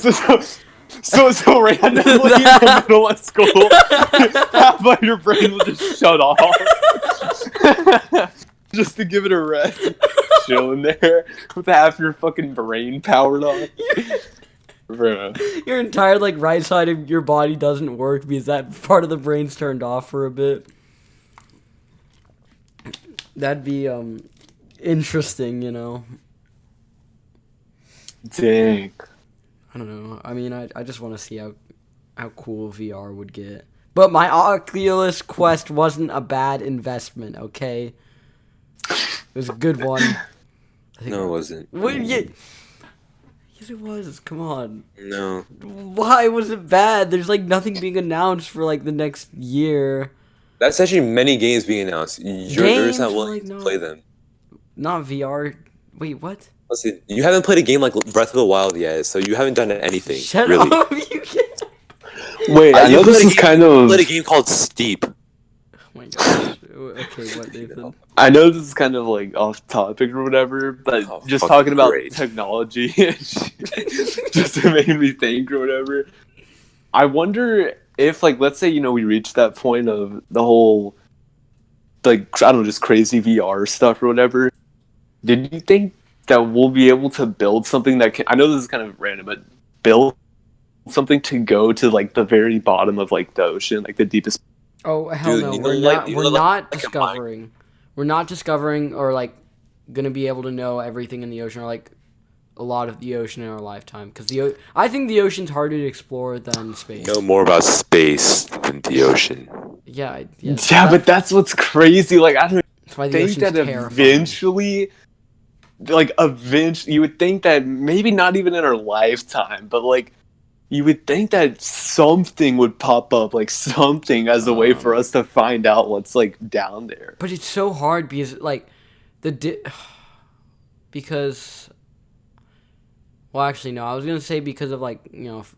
So randomly in the middle of school, half of your brain will just shut off. Just to give it a rest. Chilling there with half your fucking brain powered on. Bro. your entire like right side of your body doesn't work because that part of the brain's turned off for a bit. That'd be interesting, you know. Dang. I don't know. I mean, I just want to see how cool VR would get. But my Oculus Quest wasn't a bad investment, okay? It was a good one. No, it wasn't. What? Yeah. Yes, it was. Come on. No. Why was it bad? There's like nothing being announced for like the next year. That's actually many games being announced. You're Games, just not but, willing like, to no. play them. Not VR. Wait, what? Listen, you haven't played a game like Breath of the Wild yet, so you haven't done anything. Shut really. up! You can't. Wait, I know You this played a is game- kind you of. played a game called Steep. Oh my gosh. Okay, what, Nathan? I know this is kind of like off topic or whatever, but Oh, just fucking talking about great. technology just made me think or whatever. I wonder if, like, let's say, you know, we reach that point of the whole, like, I don't know, just crazy VR stuff or whatever. Did you think that we'll be able to build something that can, I know this is kind of random, but build something to go to, like, the very bottom of, like, the ocean, like, the deepest. Oh hell Dude, no! you know, We're like- not. you We're know, like- not like a mine- discovering. We're not discovering or like gonna be able to know everything in the ocean or like a lot of the ocean in our lifetime. Because I think the ocean's harder to explore than space. Know more about space than the ocean. Yeah. Yeah, but that's what's crazy. Like, I don't that's why the think ocean's that terrifying. eventually, you would think that maybe not even in our lifetime, but like, you would think that something would pop up, like something as a way for us to find out what's like down there. But it's so hard because like because. Well, actually, no. I was gonna say because of like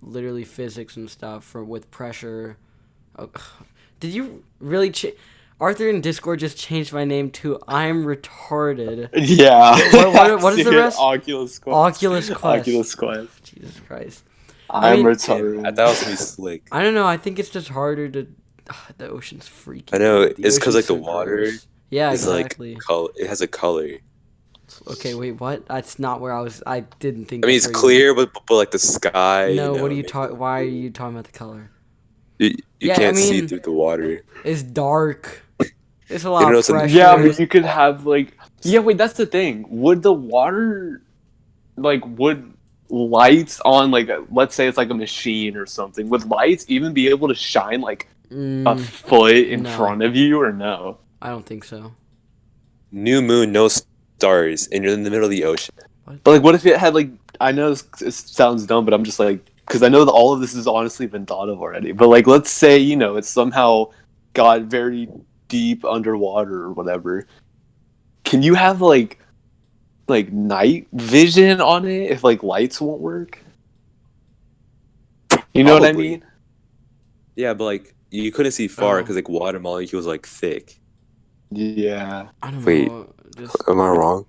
literally physics and stuff with pressure. Oh, did you really? Arthur in Discord just changed my name to I'm retarded. Yeah. What is the rest? Oculus Quest. Oculus Quest. Oculus Quest. Jesus Christ. I'm mean- retarded. I thought it was gonna be slick. I don't know. I think it's just harder to. The ocean's freaky. I know, The it's 'cause, like, ocean's the water gross. Yeah, It's exactly. like color. It has a color. Okay, wait, what? That's not where I was. I didn't think. I mean, that's it's where you- clear, but like the sky. No, what are you maybe- talking? Why are you talking about the color? You Yeah, I can't see mean- through the water. It's dark. It's a lot You know, of some- pressure. Yeah, but you could have like. Yeah, wait. That's the thing. Would the water, would lights on let's say it's like a machine or something? Would lights even be able to shine like a foot in no. front of you or no? I don't think so. New moon, no stars, and you're in the middle of the ocean. But like, what if it had like? I know this sounds dumb, but I'm just like, because I know that all of this has honestly been thought of already. But like, let's say it's somehow got very deep underwater or whatever. Can you have like night vision on it if like lights won't work? You know what I Probably. mean? Yeah, but like you couldn't see far Oh. because like water molecules like thick. Yeah. I don't Wait. know. Just, Am I wrong?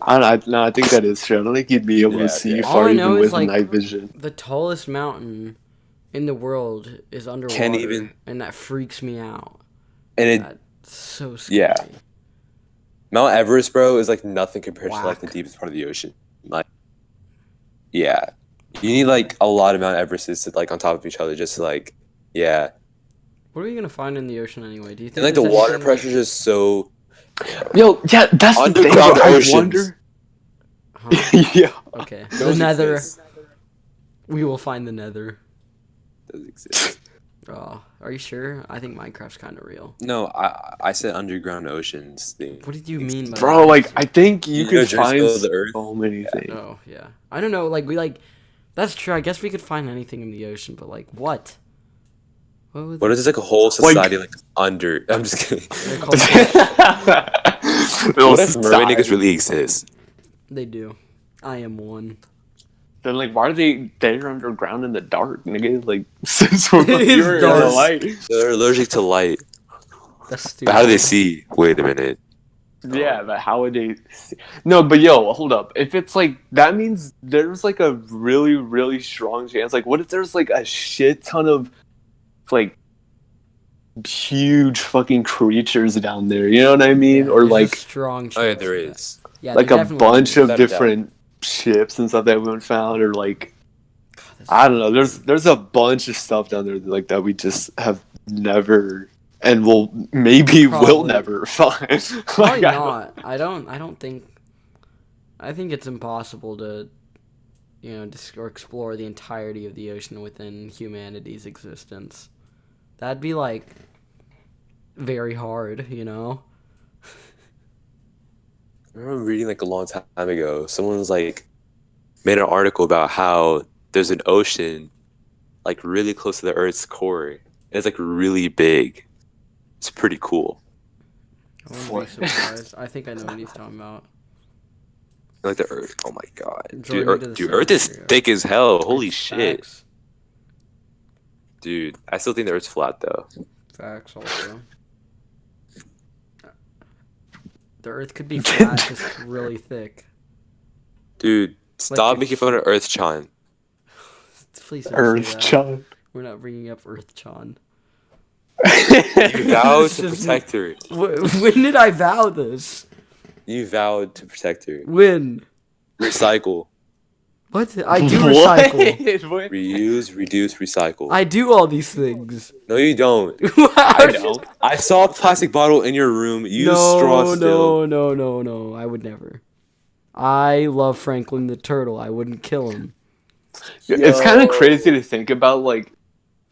No, I think that is true. I don't think you'd be able Yeah, to see yeah. All far I even know is, with like, night vision. the tallest mountain in the world is underwater, Can't even- and that freaks me out. And it, That's so scary. Yeah. Mount Everest, bro, is like nothing compared to like the Whack. deepest part of the ocean. Like, yeah, you need like a lot of Mount Everests to like on top of each other, just to, like, yeah. What are you gonna find in the ocean anyway? Do you think? And like the there's water anything, pressure is just so. Yo, yeah, that's the thing. Underground I oceans. wonder. Huh, Yeah. okay. The Those Nether. exist. We will find the Nether. Those exist. Oh, are you sure? I think Minecraft's kind of real. No, I said underground oceans thing. What did you mean by Bro, that? I think you You know could Journey find to the Earth? so many things. Oh yeah. I don't know. Like we That's true. I guess we could find anything in the ocean, but like what? What if there's like a whole society like under? I'm just kidding. They're called What if mermaid niggas really exist? They do. I am one. Then like, why are they there underground in the dark, nigga? Like, since we're It is here in the dark. light. They're allergic to light. That's stupid. But how do they see? Wait a minute. Yeah, but how would they? No, but yo, hold up. If it's like that means there's like a really, really strong chance. Like, what if there's like a shit ton of like huge fucking creatures down there? You know what I mean? Yeah, or there's a like strong. Oh yeah, chance there of that. is. Yeah, like there a definitely bunch is. of Without a doubt. different ships and stuff that we haven't found, or like God, that's- I don't know. There's a bunch of stuff down there like that we just have never and will maybe will Probably. never find. Probably Like, not. I don't think. I think it's impossible to, or explore the entirety of the ocean within humanity's existence. That'd be like very hard, you know. I remember reading like a long time ago. Someone was like made an article about how there's an ocean like really close to the Earth's core. And it's like really big. It's pretty cool. I wouldn't be surprised. I think I know what he's talking about. Like the Earth. Oh my god. Journey Dude, to the Dude Earth is center. thick as hell. Holy It's shit. Facts. Dude, I still think the Earth's flat though. Facts also. The Earth could be flat, just really thick. Dude, stop a making fun of Earth Chan. Please don't say Earth that. Chan. We're not bringing up Earth Chan. You vowed This to is- protect her. When did I vow this? You vowed to protect her. When? Recycle. What? I do recycle. What? Reuse, reduce, recycle. I do all these things. No, you don't. I don't. I saw a plastic bottle in your room. Use straw still. No. I would never. I love Franklin the turtle. I wouldn't kill him. It's kind of crazy to think about, like,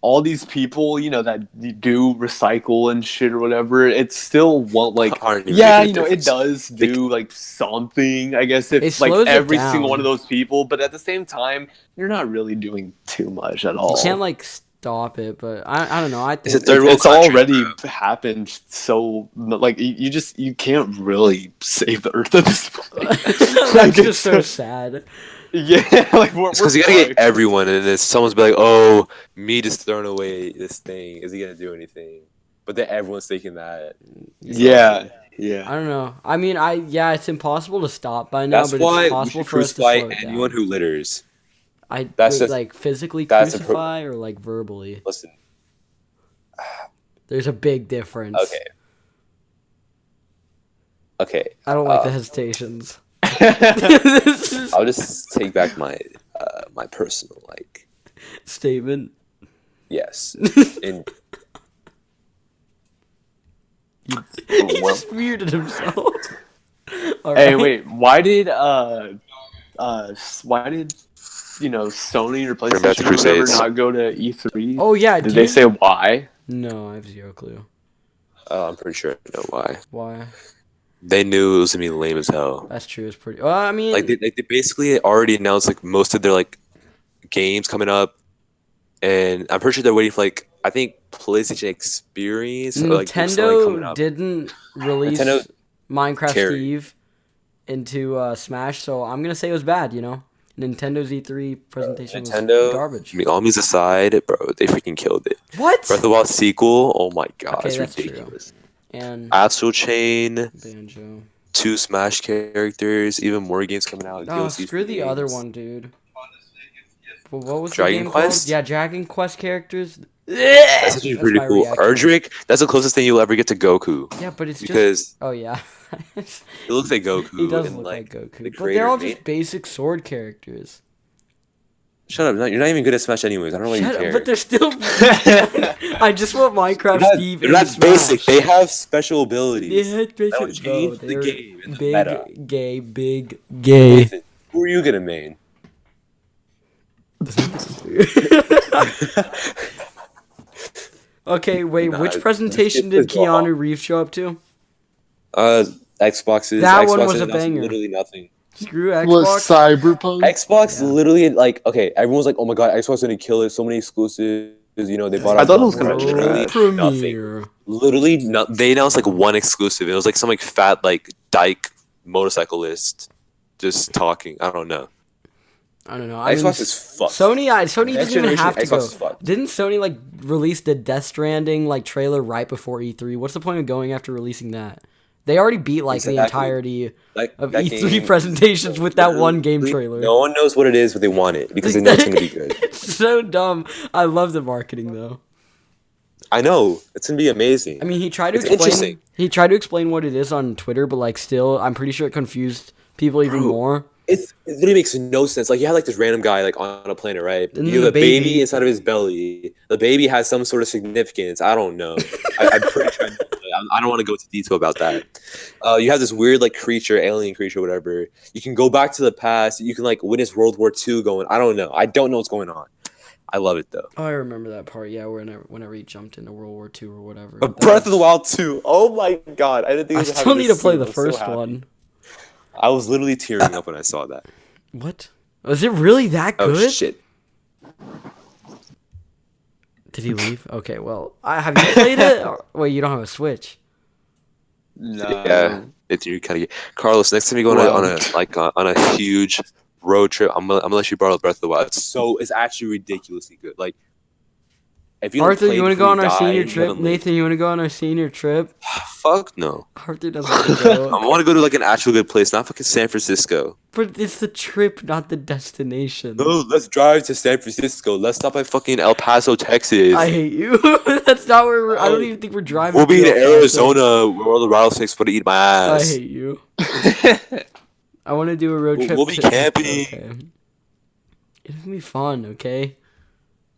all these people, you know, that do recycle and shit or whatever. It still won't, like, Aren't even yeah, making you a know, it difference. does do, like, something, I guess, if, It like, slows it every down. single one of those people, but at the same time, you're not really doing too much at all. You can't like stop it, but I don't know. I It's a think third world It's country, already bro. happened, so, like, you can't really save the Earth at this point. that's Like, just it's so sad. Yeah, like, we're It's because you gotta get fucked. everyone, and then someone's be like, "Oh, me just throwing away this thing. Is he gonna do anything?" But then everyone's thinking that. Yeah. I don't know. I mean, it's impossible to stop by now, That's but why it's we possible should for us to crucify slow it anyone down. who litters. Wait, just- like physically that's a crucify or like verbally? Listen, There's a big difference. okay. I don't like the hesitations. I'll just take back my my personal Statement. yes. And He just muted himself. All Hey, right. wait. Why did you know, Sony or Bring back the PlayStation or whatever Crusades. not go to E3? Oh yeah, Did they say why? No, I have zero clue. I'm pretty sure I know why. Why? They knew it was gonna be lame as hell. That's true. It's pretty. Well, I mean, Like they basically already announced like most of their like games coming up, and I'm pretty sure they're waiting for like I think PlayStation Experience or like something coming Nintendo up. didn't release Nintendo Minecraft carried. Steve into Smash, so I'm gonna say it was bad. You know, Nintendo's E3 presentation was Nintendo, garbage. I mean, all memes aside, bro, they freaking killed it. What? Breath of the Wild sequel, oh my god, Okay, it's that's true. ridiculous. And Astral Chain, Banjo. 2 Smash characters, even more games coming out. Oh, DLCs screw for the other games. one, dude. Well, what was Dragon the game Quest? called? Yeah, Dragon Quest characters. That's actually That's pretty my cool. reaction. Erdrick, that's the closest thing you'll ever get to Goku. Yeah, but it's just. Because Oh yeah. it looks like Goku. He does and, look like Goku, the but they're all creator just basic sword characters. Shut up! You're not even good at Smash anyways. I don't know why you Shut up, care. but they're still. I just want Minecraft Steve. They're in not Smash. basic. They have special abilities. Yeah, That'll basic. change Bro, the they're game and the big, meta. gay, big, gay. Nathan, who are you gonna main? Okay, wait. Nah, Which presentation did it's all- Keanu Reeves show up to? Xboxes. That one Xboxes was a announced banger. Literally nothing. Screw What, Xbox. Cyberpunk? Xbox Yeah. literally like okay, everyone's like, oh my god, Xbox gonna kill it. So many exclusives. You know, they bought I out thought it was Game gonna Fresh. Literally trash. nothing. Premiere. Literally, they announced like one exclusive. It was like some like fat like dyke motorcyclist just talking. I don't know. I don't know. I mean, Xbox is fucked. Sony Next didn't even generation, have to Xbox go. is fucked. Didn't Sony like release the Death Stranding like trailer right before E3? What's the point of going after releasing that? They already beat like the Exactly. entirety Like of that E3 game, presentations with that one game literally, trailer. No one knows what it is, but they want it because they know it's gonna be good. It's so dumb. I love the marketing though. I know it's gonna be amazing. I mean, he tried to It's explain. interesting. He tried to explain what it is on Twitter, but like still, I'm pretty sure it confused people even Bro, more. it literally makes no sense. Like you have like this random guy like on a planet, right? And You then have a the baby baby- inside of his belly. The baby has some sort of significance. I don't know. I'm pretty sure. I don't want to go into detail about that. You have this weird like creature, alien creature, whatever. You can go back to the past. You can like witness World War II going. I don't know. I don't know what's going on. I love it though. Oh, I remember that part. Yeah, whenever he jumped into World War II or whatever. Breath of the Wild 2. Oh my god! I didn't think I it was still happening need to this play soon. the I'm so first happy. one. I was literally tearing up when I saw that. What? Was it really that Oh good? shit! Did he leave? Okay, well, have you played it? Or, wait, you don't have a Switch. No. Yeah, it's you kind of Carlos. Next time you go on a huge road trip, I'm gonna let you borrow Breath of the Wild. It's actually ridiculously good. Like if you Arthur, played you want to before go on our die, senior you trip? haven't lived. Nathan, you want to go on our senior trip? Fuck no. Arthur doesn't want to go. I want to go to like an actual good place, not fucking San Francisco. But it's the trip, not the destination. No, let's drive to San Francisco. Let's stop by fucking El Paso, Texas. I hate you. That's not where I don't Oh, even think we're driving. We'll be to in El Paso. Arizona where all the rattlesnakes want to eat my I ass. hate you. I want to do a road We'll- trip. we'll be to- camping. Okay. It's gonna be fun, okay?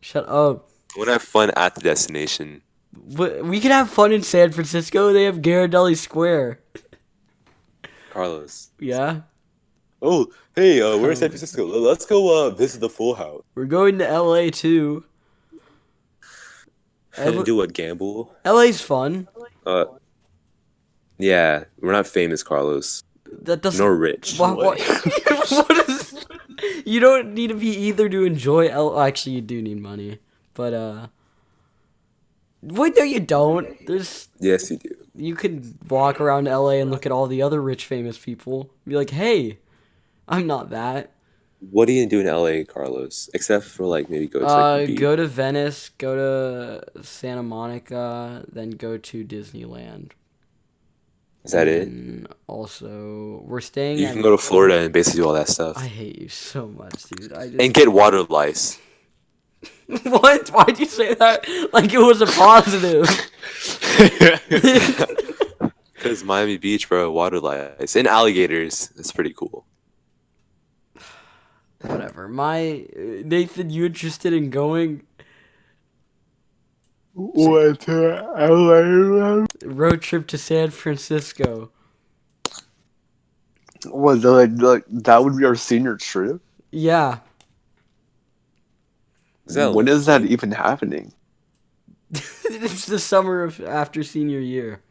Shut up. I want to have fun at the destination. We can have fun in San Francisco. They have Ghirardelli Square. Carlos. Yeah? Oh, hey, we're in San Francisco. Let's go visit the Full House. We're going to LA too. And do a gamble. LA's fun. Yeah, we're not famous, Carlos. That doesn't. Nor rich. What is, you don't need to be either to enjoy Actually, you do need money. But, wait, no, you don't. Yes, you do. You could walk around LA and look at all the other rich, famous people. Be like, hey, I'm not that. What are you gonna do in LA, Carlos? Except for like maybe go to like, the beach. Go to Venice, go to Santa Monica, then go to Disneyland. Is that it? And also, we're staying You at... can go to Florida and basically do all that stuff. I hate you so much, dude. And get water lice. What? Why'd you say that like it was a positive? Because Miami Beach, bro, water lice. And alligators. That's pretty cool. Whatever. Nathan, you interested in going What LA? road trip to San Francisco? What like that would be our senior trip? Yeah. When is that even happening? It's the summer of after senior year.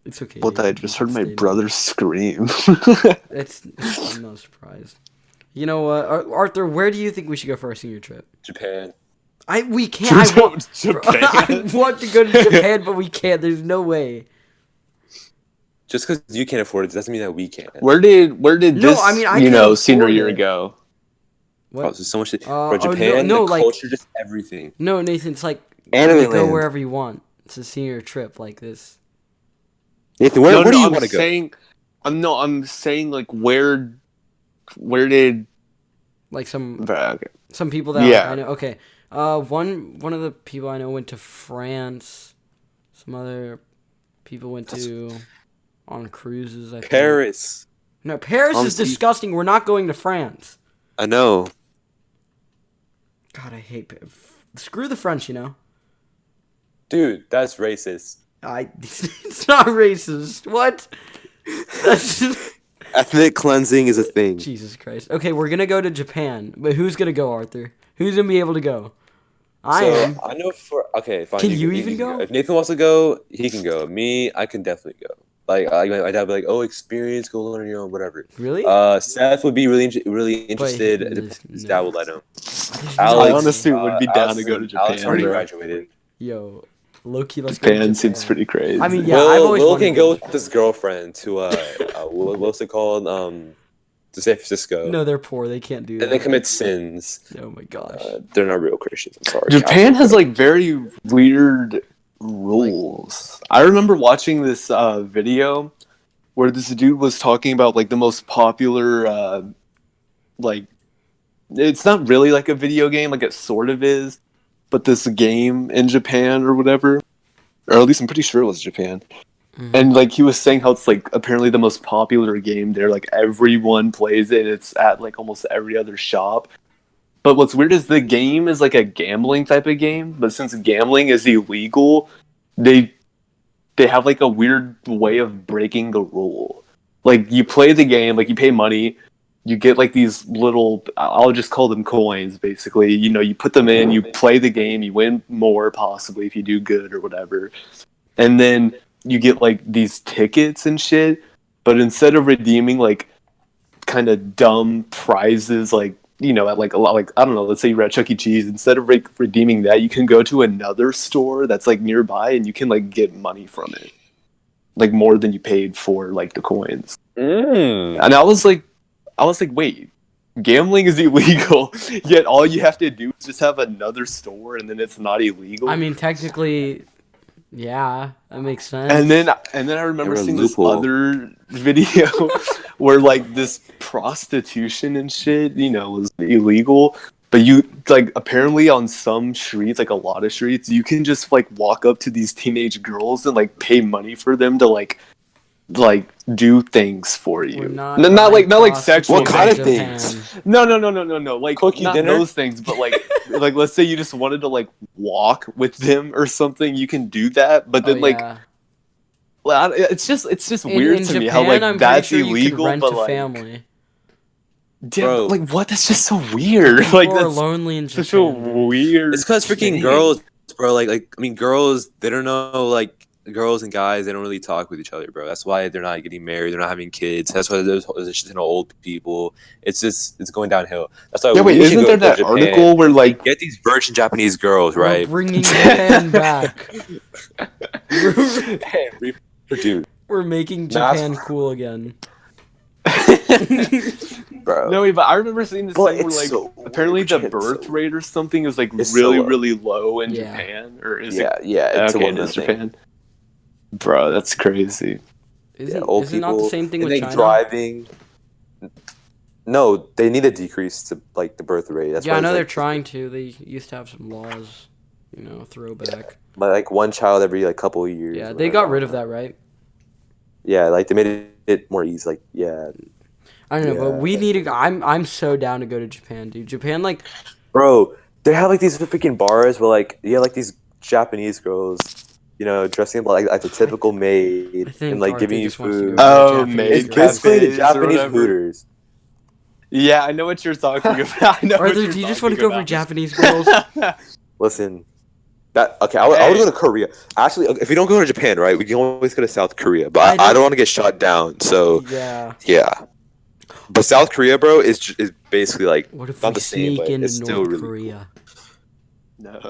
It's okay. But I Nathan, just you heard can my stay brother scream. I'm not surprised. You know what, Arthur? Where do you think we should go for our senior trip? Japan. We can't. I want, Japan. I want to go to Japan, but we can't. There's no way. Just because you can't afford it doesn't mean that we can't. Where did No, this I mean, I can't senior afford year it. go? Bro, What? there's so much. Oh, Bro, Japan, no, the like- culture, just everything. No, Nathan. It's like Anime you go land. wherever you want. It's a senior trip like this. Nathan, where do you I'm want to go? saying, I'm saying like where did Like some okay. people that Yeah. I know. Okay. One of the people I know went to France. Some other people went to on cruises. I think. Paris. No, Paris is Honestly- disgusting. We're not going to France. I know. God, I hate. Screw the French. You know. Dude, that's racist. It's not racist. What? That's Ethnic cleansing is a thing. Jesus Christ. Okay, we're gonna go to Japan, but who's gonna go, Arthur? Who's gonna be able to go? I am. I know for okay, fine. Can you even can go? If Nathan wants to go, he can go. Me, I can definitely go. my dad would be like, "Oh, experience, go learn your own, whatever." Really? Seth would be really interested. His dad would let him. I Alex, honestly would be down to go to Alex Japan, already bro. graduated. Yo, low-key, let's go to Japan Japan. seems pretty crazy. I mean, yeah, I've always Will wanted can to go to with his girlfriend to what's it called? To San Francisco. No, they're poor. They can't do that. And they commit sins. Oh my gosh. They're not real Christians. I'm sorry. Japan has like very weird rules. I remember watching this video where this dude was talking about like the most popular like it's not really like a video game, like it sort of is, but this game in Japan or whatever, or at least I'm pretty sure it was Japan. And like he was saying how it's like apparently the most popular game there, like everyone plays it. It's at like almost every other shop. But what's weird is the game is like a gambling type of game, but since gambling is illegal, they have like a weird way of breaking the rule. Like you play the game, like you pay money, you get like these little, I'll just call them coins basically. You know, you put them in, you play the game, you win more possibly if you do good or whatever. And then you get like these tickets and shit, but instead of redeeming like kind of dumb prizes like, you know, at like a lot, like I don't know, let's say you're at Chuck E. Cheese, instead of redeeming that, you can go to another store that's like nearby and you can like get money from it, like more than you paid for like the coins. And I was like, wait, gambling is illegal, yet all you have to do is just have another store and then it's not illegal. I mean, technically, yeah, that makes sense. And then I remember seeing this other video where like this prostitution and shit, you know, was illegal. But you like apparently on some streets, like a lot of streets, you can just like walk up to these teenage girls and like pay money for them to like do things for you. Not like sexual. What kind of things? No. Like cookie not dinner? those things, but like like let's say you just wanted to like walk with them or something, you can do that. But then well, it's just weird to me how like I'm that's sure illegal, rent but a like family. Yeah, but, like what? That's just so weird. Like People are that's lonely in such Japan. a weird. It's because freaking thing. girls, bro. Like I mean, girls. They don't know like. Girls and guys, they don't really talk with each other, bro. That's why they're not getting married. They're not having kids. That's why there's old people. It's going downhill. That's why. Yeah, wait, isn't there that article where like get these virgin Japanese girls, right? We're bringing Japan back. Reproduce. We're making Japan cool again. Bro. No, but I remember seeing this thing where like apparently the birth rate or something is like really low in Japan, or is it? Yeah, it's okay, it is Japan. Bro, that's crazy. Is it not the same thing with China? Driving. No, they need a decrease to like the birth rate. That's I know they're trying to. They used to have some laws, you know, throwback. Like one child every like couple of years. Yeah, they got rid of that, right? Yeah, like they made it more easy. Like I don't know, but we need to. I'm so down to go to Japan, dude. Japan, like, bro, they have like these freaking bars where like you have like these Japanese girls. You know, dressing up like the typical maid and like giving you food. Oh, maid. It's basically the Japanese Hooters. Yeah, I know what you're talking about. I know Arthur, do you just want to go for Japanese girls? Listen, I would go to Korea. Actually, if we don't go to Japan, right, we can always go to South Korea. But I don't want to get shot down, so yeah. But South Korea, bro, is basically like what if not we the same, but it's still North really Korea? Cool. No.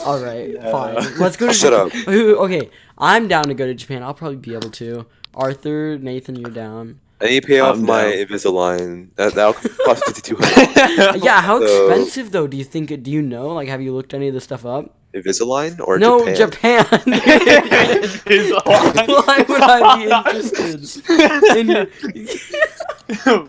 All right, fine. Let's go to Shut up. Okay, I'm down to go to Japan. I'll probably be able to. Arthur, Nathan, you're down. I need to pay off my Invisalign. That'll cost $5,200. Yeah, how expensive though? Do you think? Do you know? Like, have you looked any of this stuff up? Invisalign or Japan? Why would I be interested in your...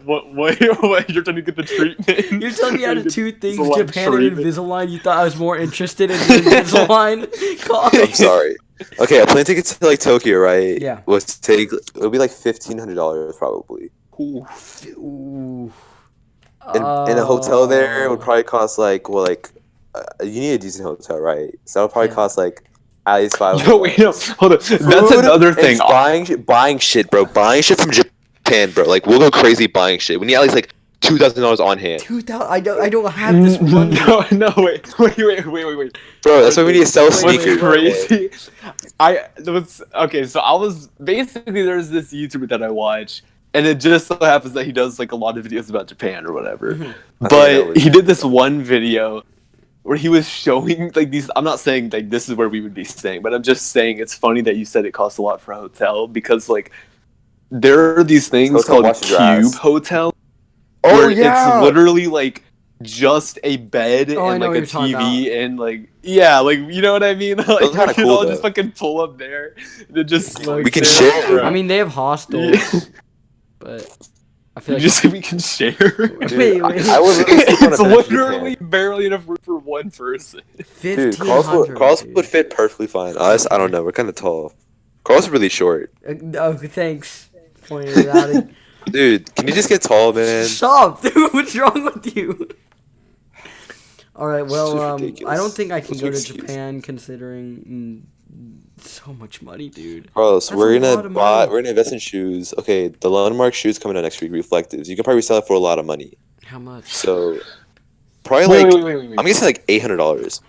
What? You're trying to get the treatment? You're telling me out of two things, Japan and Invisalign, you thought I was more interested in Invisalign? I'm sorry. Okay, a plane ticket to like Tokyo, right? Yeah. It'll be like $1,500 probably. Ooh. In a hotel there, it would probably cost like you need a decent hotel, right? So it'll probably cost like at least $500. Hold on. That's another thing. Buying shit, bro. Buying shit from Japan, bro. Like we'll go crazy buying shit. We need at least like $2,000 on hand. 2,000? I don't have this money. No, wait. Bro, that's why we need to sell sneakers. What's crazy? So I was basically there's this YouTuber that I watch, and it just so happens that he does like a lot of videos about Japan or whatever. Mhm. But he did this one video where he was showing like these. I'm not saying like this is where we would be staying, but I'm just saying it's funny that you said it costs a lot for a hotel because like there are these things Hotel called washes your cube ass. hotel Oh where yeah. it's literally like just a bed Oh, I and know like what a you're talking TV and like like you know what I mean? Like Those are kinda we can cool, all just though. fucking pull up there and then just Look, We can there share. for- I mean, they have hostels, but I feel You like just say we can share. wait. I would literally sleep on a It's bench in literally Japan. barely enough room for one person. Dude, Carlos would fit perfectly fine. Us, I don't know. We're kind of tall. Carlos is really short. Oh, thanks. Pointing it out. Dude, can you just get tall, man? Stop, dude. What's wrong with you? All right. Well, This is I ridiculous. don't think I can What's go your to excuse? Japan considering so much money, dude. Carlos, That's we're a lot gonna of buy. money. We're gonna invest in shoes. Okay, the landmark shoes coming out next week. Reflectives. You can probably sell it for a lot of money. How much? So probably Wait. I'm guessing like $800.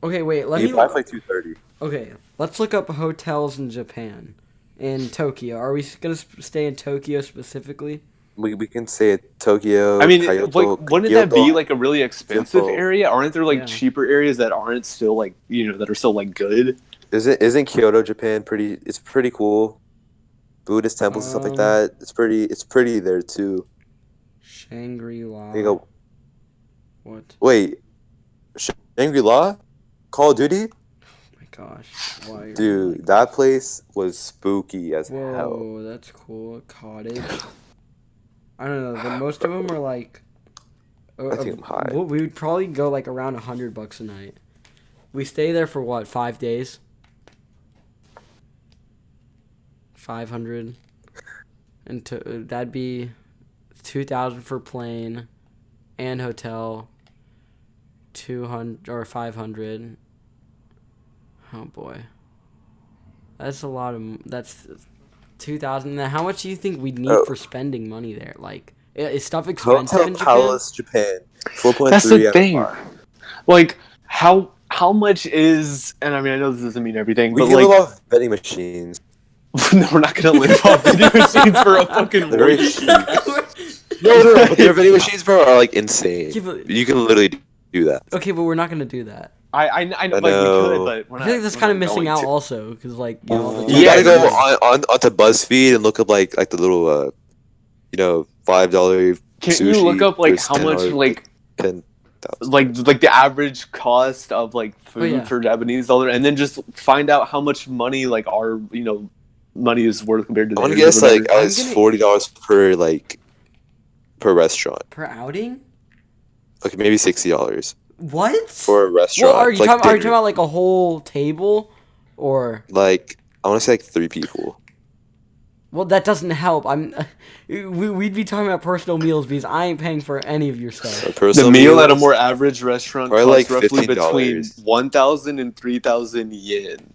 Okay, wait. Let You me. buy for like $230. Okay, let's look up hotels in Japan. In Tokyo. Are we gonna stay in Tokyo specifically? We can say it Tokyo. I mean, Kyoto, like, wouldn't that be Kyoto. like a really expensive Kyoto. area? Aren't there like Yeah. cheaper areas that aren't still like that are still like good? Isn't Kyoto, Japan pretty? It's pretty cool. Buddhist temples and stuff like that. It's pretty there too. Shangri-La. There you go. What? Wait, Shangri-La, Call of Duty, Oh my gosh. Why? are you dude, like that this? place was spooky as hell. Whoa, that's cool. Cottage. I don't know. Most of them are like. I think I'm high. We would probably go like around $100 a night. We stay there for what? 5 days. 500. And that'd be 2,000 for plane and hotel. 200 or 500. Oh boy. That's a lot of. That's 2,000. Now, how much do you think we'd need for spending money there? Like, is stuff expensive Hotel in Japan? Palace, Japan, 4.3. That's the out of thing. 5. Like how much is? And I mean, I know this doesn't mean everything, We but can like, live off vending machines. no, we're not gonna live off vending machines for a fucking They're very week. cheap. No, but their vending machines, bro, are like insane. Yeah, but- You can literally do that. Okay, but we're not gonna do that. I know, like we know. could, but we're I not. feel like that's we're kind of not missing going out to. also, because like all the You Yeah, gotta go exactly. onto BuzzFeed and look up like the little $5 Can sushi. you look up like versus how much $10, like 10,000. the average cost of like food yeah. for Japanese dollar, and then just find out how much money like our money is worth compared to I'm gonna theirs guess or like whatever. it's $40 per restaurant. per outing. Okay, maybe $60 What? for a restaurant. Well, are you like talking? Are you dinner. talking about like a whole table, or? Like I want to say like 3 people. Well, that doesn't help. We'd be talking about personal meals because I ain't paying for any of your stuff. A The personal meal at a meals, more average restaurant probably costs like roughly between $15. 1,000 and 3,000 yen.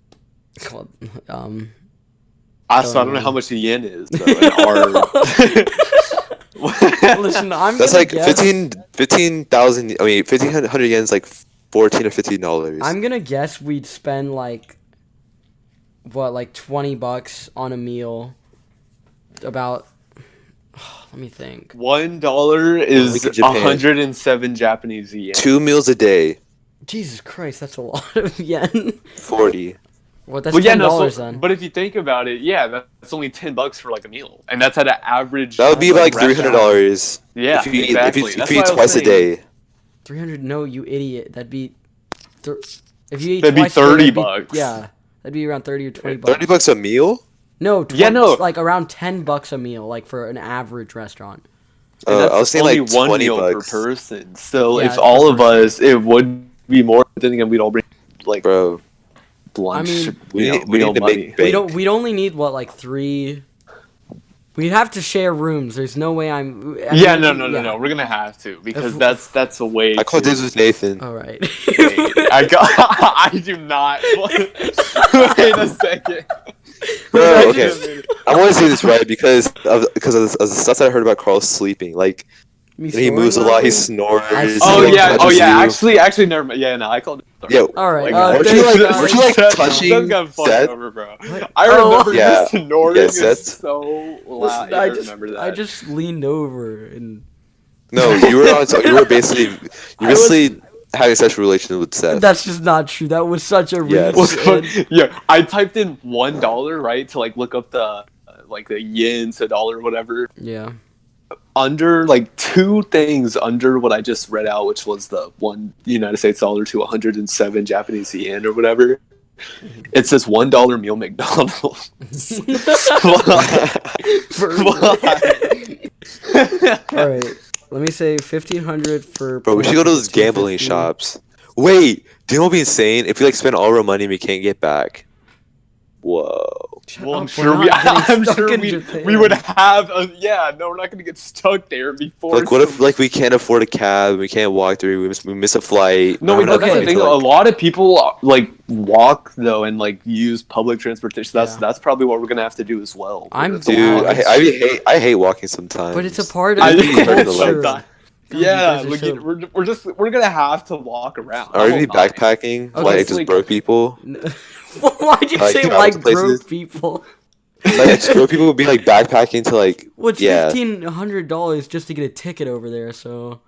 Well, So I don't know how much a yen is though, in our. Listen, I'm That's gonna like guess, 15,000. I mean, 1,500 yen is like $14 or $15. I'm gonna guess we'd spend like like $20 on a meal. About. Let me think. $1 Week is in Japan. 107 Japanese yen. 2 meals a day, Jesus Christ, that's a lot of yen. 40. What? That's Well, yeah, $10 so, then. but if you think about it, yeah, that's only $10 for like a meal, and that's at an average. That would be like restaurant. $300. Yeah, if you eat, exactly. If you That's eat what I was twice a saying. day. 300? No, you idiot. That'd be. If you eat That'd be twice a day, that'd be- $30. Yeah, that'd be around 30 or 20 bucks. $30 a meal? No, Yeah, no. like around $10 a meal, like for an average restaurant. And that's I was saying only like one 20 meal per bucks, person. So Yeah, if it's all per of us, it would be more. But then again, we'd all bring like bro. lunch. I mean, We meal need to money. make bank. We'd only need what, like 3. We'd have to share rooms. There's no way I'm. I Yeah, mean, no. We're gonna have to because If- that's a way. I called to- this with Nathan. All right. Wait, I do not. Wait a second. Bro, okay. I want to say this right because of the stuff that I heard about Carl sleeping. Like, Me And he moves a snoring lot. He loudly? snores. Oh he yeah, touches you. actually, never mind. Yeah, no, I called it. Yo, All right. Like, weren't you Thanks, like, guys. weren't you like Seth touching got fucked Seth? over, bro. What? I Oh, remember Yeah. your snoring Yeah, is Seth. so loud. Listen, Yeah, I remember that. I just leaned over and No, you were on. You were basically I was- having a sexual relation with Seth. that's just not true. That was such a Yes. reach. What's fun? and- Yeah, I typed in $1 right to like look up the like the yen to dollar or whatever. Yeah. Under like two things under what I just read out, which was the one United States dollar to 107 Japanese yen or whatever. It says $1 meal McDonald's. All right. Let me say 1,500 for. Bro, we should go to those points, gambling 250. shops. Wait, do you know what would be insane? If we like spend all our money and we can't get back. Whoa. Shut Well, I'm up, sure we're we. not getting I'm stuck sure in we Japan. would have. Yeah, no, we're not gonna get stuck there before. Like, what if like we can't afford a cab? We can't walk through. We miss a flight. No, we're wait, not that's the going thing. to, A like- lot of people like walk though and like use public transportation. Yeah. That's probably what we're gonna have to do as well. I'm It's a Dude, lot. I hate walking sometimes. But it's a part of I the hate hurting the culture. legs. God, you Yeah, guys are look, so- we're gonna have to walk around. Are we gonna be Not. backpacking? Okay, Like it's just like- broke people? Why'd you Like, say travel like to places? broke people? Like just broke people would be like backpacking to like What's yeah. $1,500 just to get a ticket over there? So,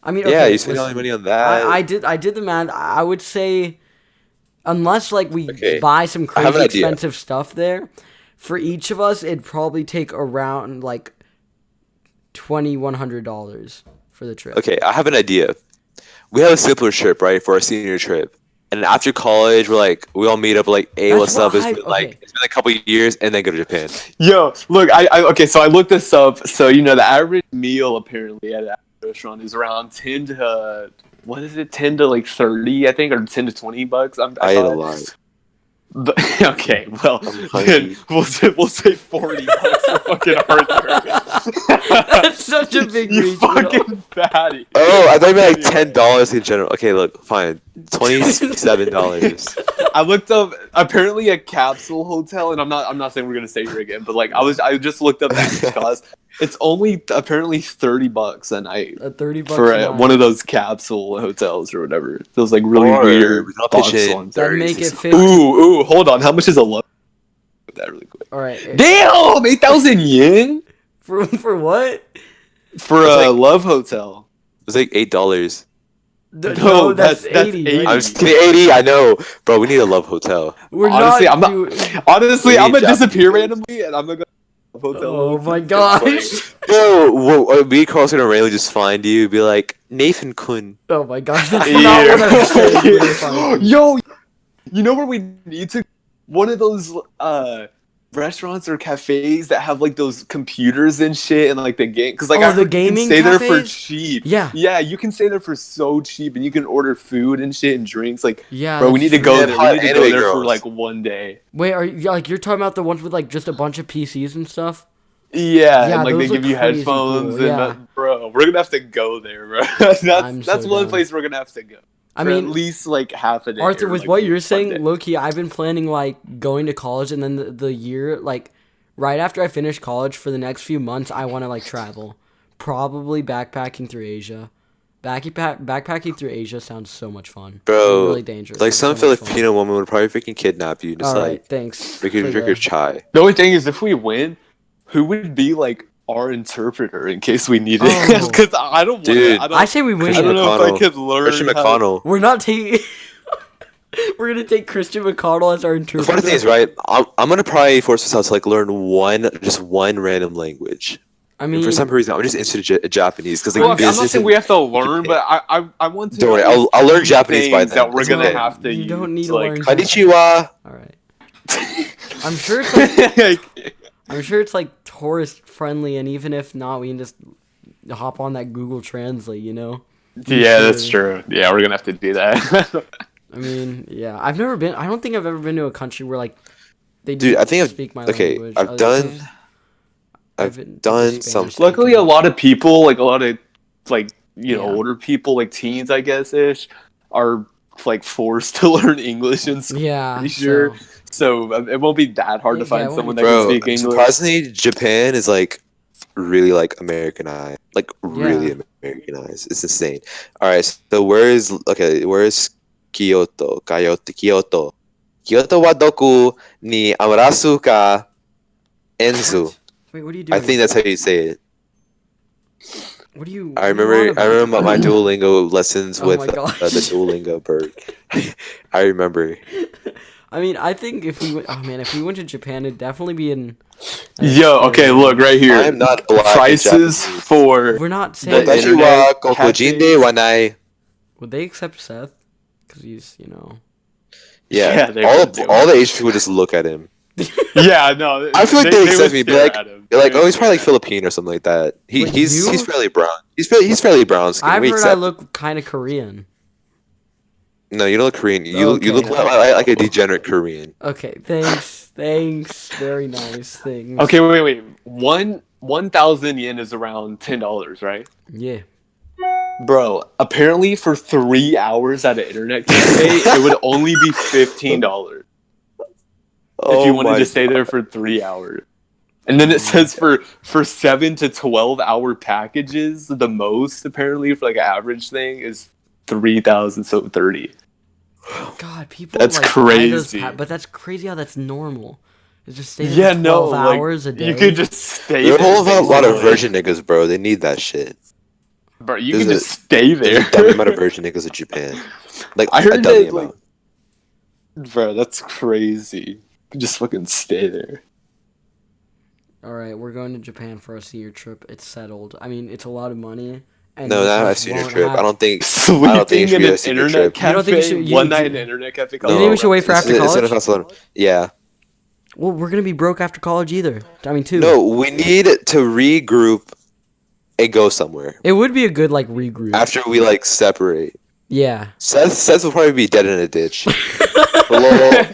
I mean, Yeah, okay, you spend all listen, your money on that. I did the math. I would say, unless like we Okay, buy some I have crazy an idea. expensive stuff there, for each of us, it'd probably take around like $2,100 for the trip. Okay, I have an idea. We have a simpler trip, right, for our senior trip. And after college, we're like, we all meet up, like, hey, That's what's up? what It's been okay. it's been a couple of years, and then go to Japan. Yo, look, okay, so I looked this up. So the average meal apparently at a restaurant is around 10 to what is it? 10 to like 30, I think, or 10 to $20. I ate a thought. lot. But, okay, well, I'm hungry. then we'll say $40 for fucking Arthur. That's such a big You reach. bro. fucking fatty. Oh, I thought you meant like $10 in general. Okay, look, fine. $27. I looked up apparently a capsule hotel, and I'm not saying we're gonna stay here again, but like I just looked up that cost. It's only apparently $30 a night $30 for a night. one of those capsule hotels or whatever. Those like really Or weird we can all box pitch in ones. That'd make it 50. Ooh, hold on. How much is a love? That really quick. All right. Damn, 8,000 yen For what? for It's a like- love hotel. It's like $8. No, that's that's 80. 80. Right? I'm just kidding. 80, I know. Bro, we need a love hotel. We're Honestly, not. I'm not- doing- Honestly, We I'm need gonna Japanese disappear food. randomly, and I'm gonna go to a hotel. Oh my It's gosh. Bro, me and Carl's gonna randomly just find you, be like, Nathan Kun. Oh my gosh. That's like- not what I'm saying. We're gonna find you. Yo, you know where we need to? One of those restaurants or cafes that have like those computers and shit, and like the game. Because like Oh, I the heard you can gaming stay there for cafes? cheap. Yeah. Yeah, you can stay there for so cheap, and you can order food and shit and drinks. Like, Yeah. bro, we that's need to true. go Yeah, there. hot We need to go anime there for girls. like one day. Wait, are you like you're talking about the ones with like just a bunch of PCs and stuff? Yeah, Yeah, and like they those give look you crazy headphones, cool, yeah. bro, we're gonna have to go there, bro. I'm that's so one down. place we're gonna have to go. I For mean, at least like half a day. Arthur, or, with like, what you're one saying, day. low key, I've been planning like going to college, and then the year like right after I finish college for the next few months, I want to like travel, probably backpacking through Asia. Backpacking through Asia sounds so much fun. Bro, really dangerous. Like but some so much fun. Filipino woman would probably freaking kidnap you. Just All like, right, thanks. make you for drink the- your chai. The only thing is, if we win, who would be like our interpreter in case we need Oh. it? Because I don't want Dude. to. I say we win. I don't know if I McConnell. could learn. Christian how- McConnell. We're not taking. We're gonna take Christian McConnell as our The interpreter. funny thing is, right? I'm gonna probably force myself to like learn one random language. I And mean, for some reason, I'm just into Japanese because like Well, I'm not business. saying and- we have to learn, but I want to. Don't worry, at least I'll learn do Japanese by things then. that we're It's gonna okay. have to You use. don't need to like, learn. Konnichiwa. All right. I'm sure it's like I'm sure it's like tourist friendly, and even if not, we can just hop on that Google Translate. You know. Yeah, that's true. Yeah, we're gonna have to do that. I mean, yeah, I've never been. I don't think I've ever been to a country where like they Dude, do I think speak my okay, language. I've other done- than- I've been done Spanish some- speaking. Luckily, a lot of people, like a lot of like Yeah. older people, like teens, I guess ish, are like forced to learn English in school. Yeah, Pretty sure. so- So it won't be that hard Yeah, to find it won't someone be- that can Bro, speak English. surprisingly, Japan is like really like Americanized, like really Yeah. Americanized. It's insane. All right, so where is Kyoto? Kyoto. Kyoto wa doku ni amarasu ka enzu. What? Wait, what are you I doing? think that's how you say it. What are you? I What are you on remember. I about? remember my Duolingo lessons Oh with my gosh. the Duolingo bird. I remember. I mean, I think if we went, oh man, if we went to Japan, it'd definitely be an Yo, okay, look experience. right here. I'm not black and Prices Japanese. for We're not the saying that. Watashi wa internet kokujin de cafes. wa nai. Would they accept Seth? Because he's, you know. Yeah, they all would, they all would. the Asian people just look at him. Yeah, no. I feel like they accept would me, but stare like at him. they're like, They oh, would he's probably like stare at him. Filipino or something like that. Wait, He's you? fairly brown. He's fairly brown skin. I've We heard I accept. look kind of Korean. No, you don't look Korean. You Okay. look like a degenerate Korean. Okay, thanks. Thanks. Very nice. Things. Okay, wait. 1,000 yen is around $10, right? Yeah. Bro, apparently for 3 hours at an internet cafe, it would only be $15 if you wanted to stay there for 3 hours. And then it says for 7 to 12 hour packages, the most apparently for like an average thing is 3,000, so 30. God, people That's like buy those crazy. but that's crazy how that's normal. It's just stay there Yeah, for no, 12 like hours a day. you could just stay There's a there. whole lot of basically. virgin niggas, bro. They need that shit. Bro, you There's can a- just stay there. There's a dumb amount of virgin niggas in Japan. Like I a heard dummy that, like, amount. bro, that's crazy. You can just fucking stay there. All right, we're going to Japan for our senior trip. It's settled. I mean, it's a lot of money. And No, you not a just senior won't trip. have- I don't think. Sleeping it should in be a an senior internet trip. You don't think you cafe, should- you- one night you- in an internet cafe. You think we should wait for It's- after it's college? not fun. Yeah. Well, we're gonna be broke after college either. I mean, too. No, we need to regroup and go somewhere It would be a good like regroup. after we like separate. Yeah. Seth will probably be dead in a ditch.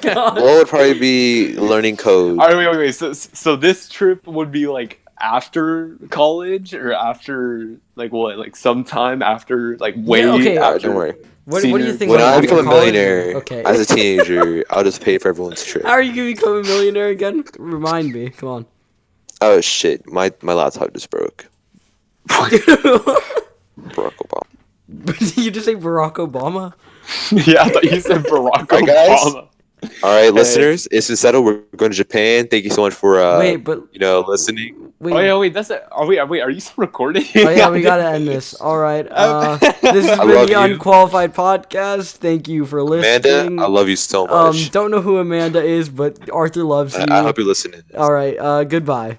God. Lowell would probably be learning code. All right, wait. So this trip would be like after college or after like what? Like sometime after like way Yeah, okay. Alright, after. don't worry. What do you Senior- think? When like, I after become a college? millionaire Okay. as a teenager, I'll just pay for everyone's trip. How are you gonna become a millionaire again? Remind me. Come on. Oh shit, my laptop just broke. Barack Obama. Did you just say Barack Obama? Yeah, I thought you said Barack Alright, guys. Obama. All right, listeners, it's been settled. We're going to Japan. Thank you so much for Wait, but listening. wait. Oh yeah, wait. That's it. Are you still recording? Oh yeah, we gotta end this. All right. This has I been love the you. Unqualified podcast. Thank you for listening. Amanda, I love you so much. Don't know who Amanda is, but Arthur loves you. I hope you're listening. All right. Goodbye.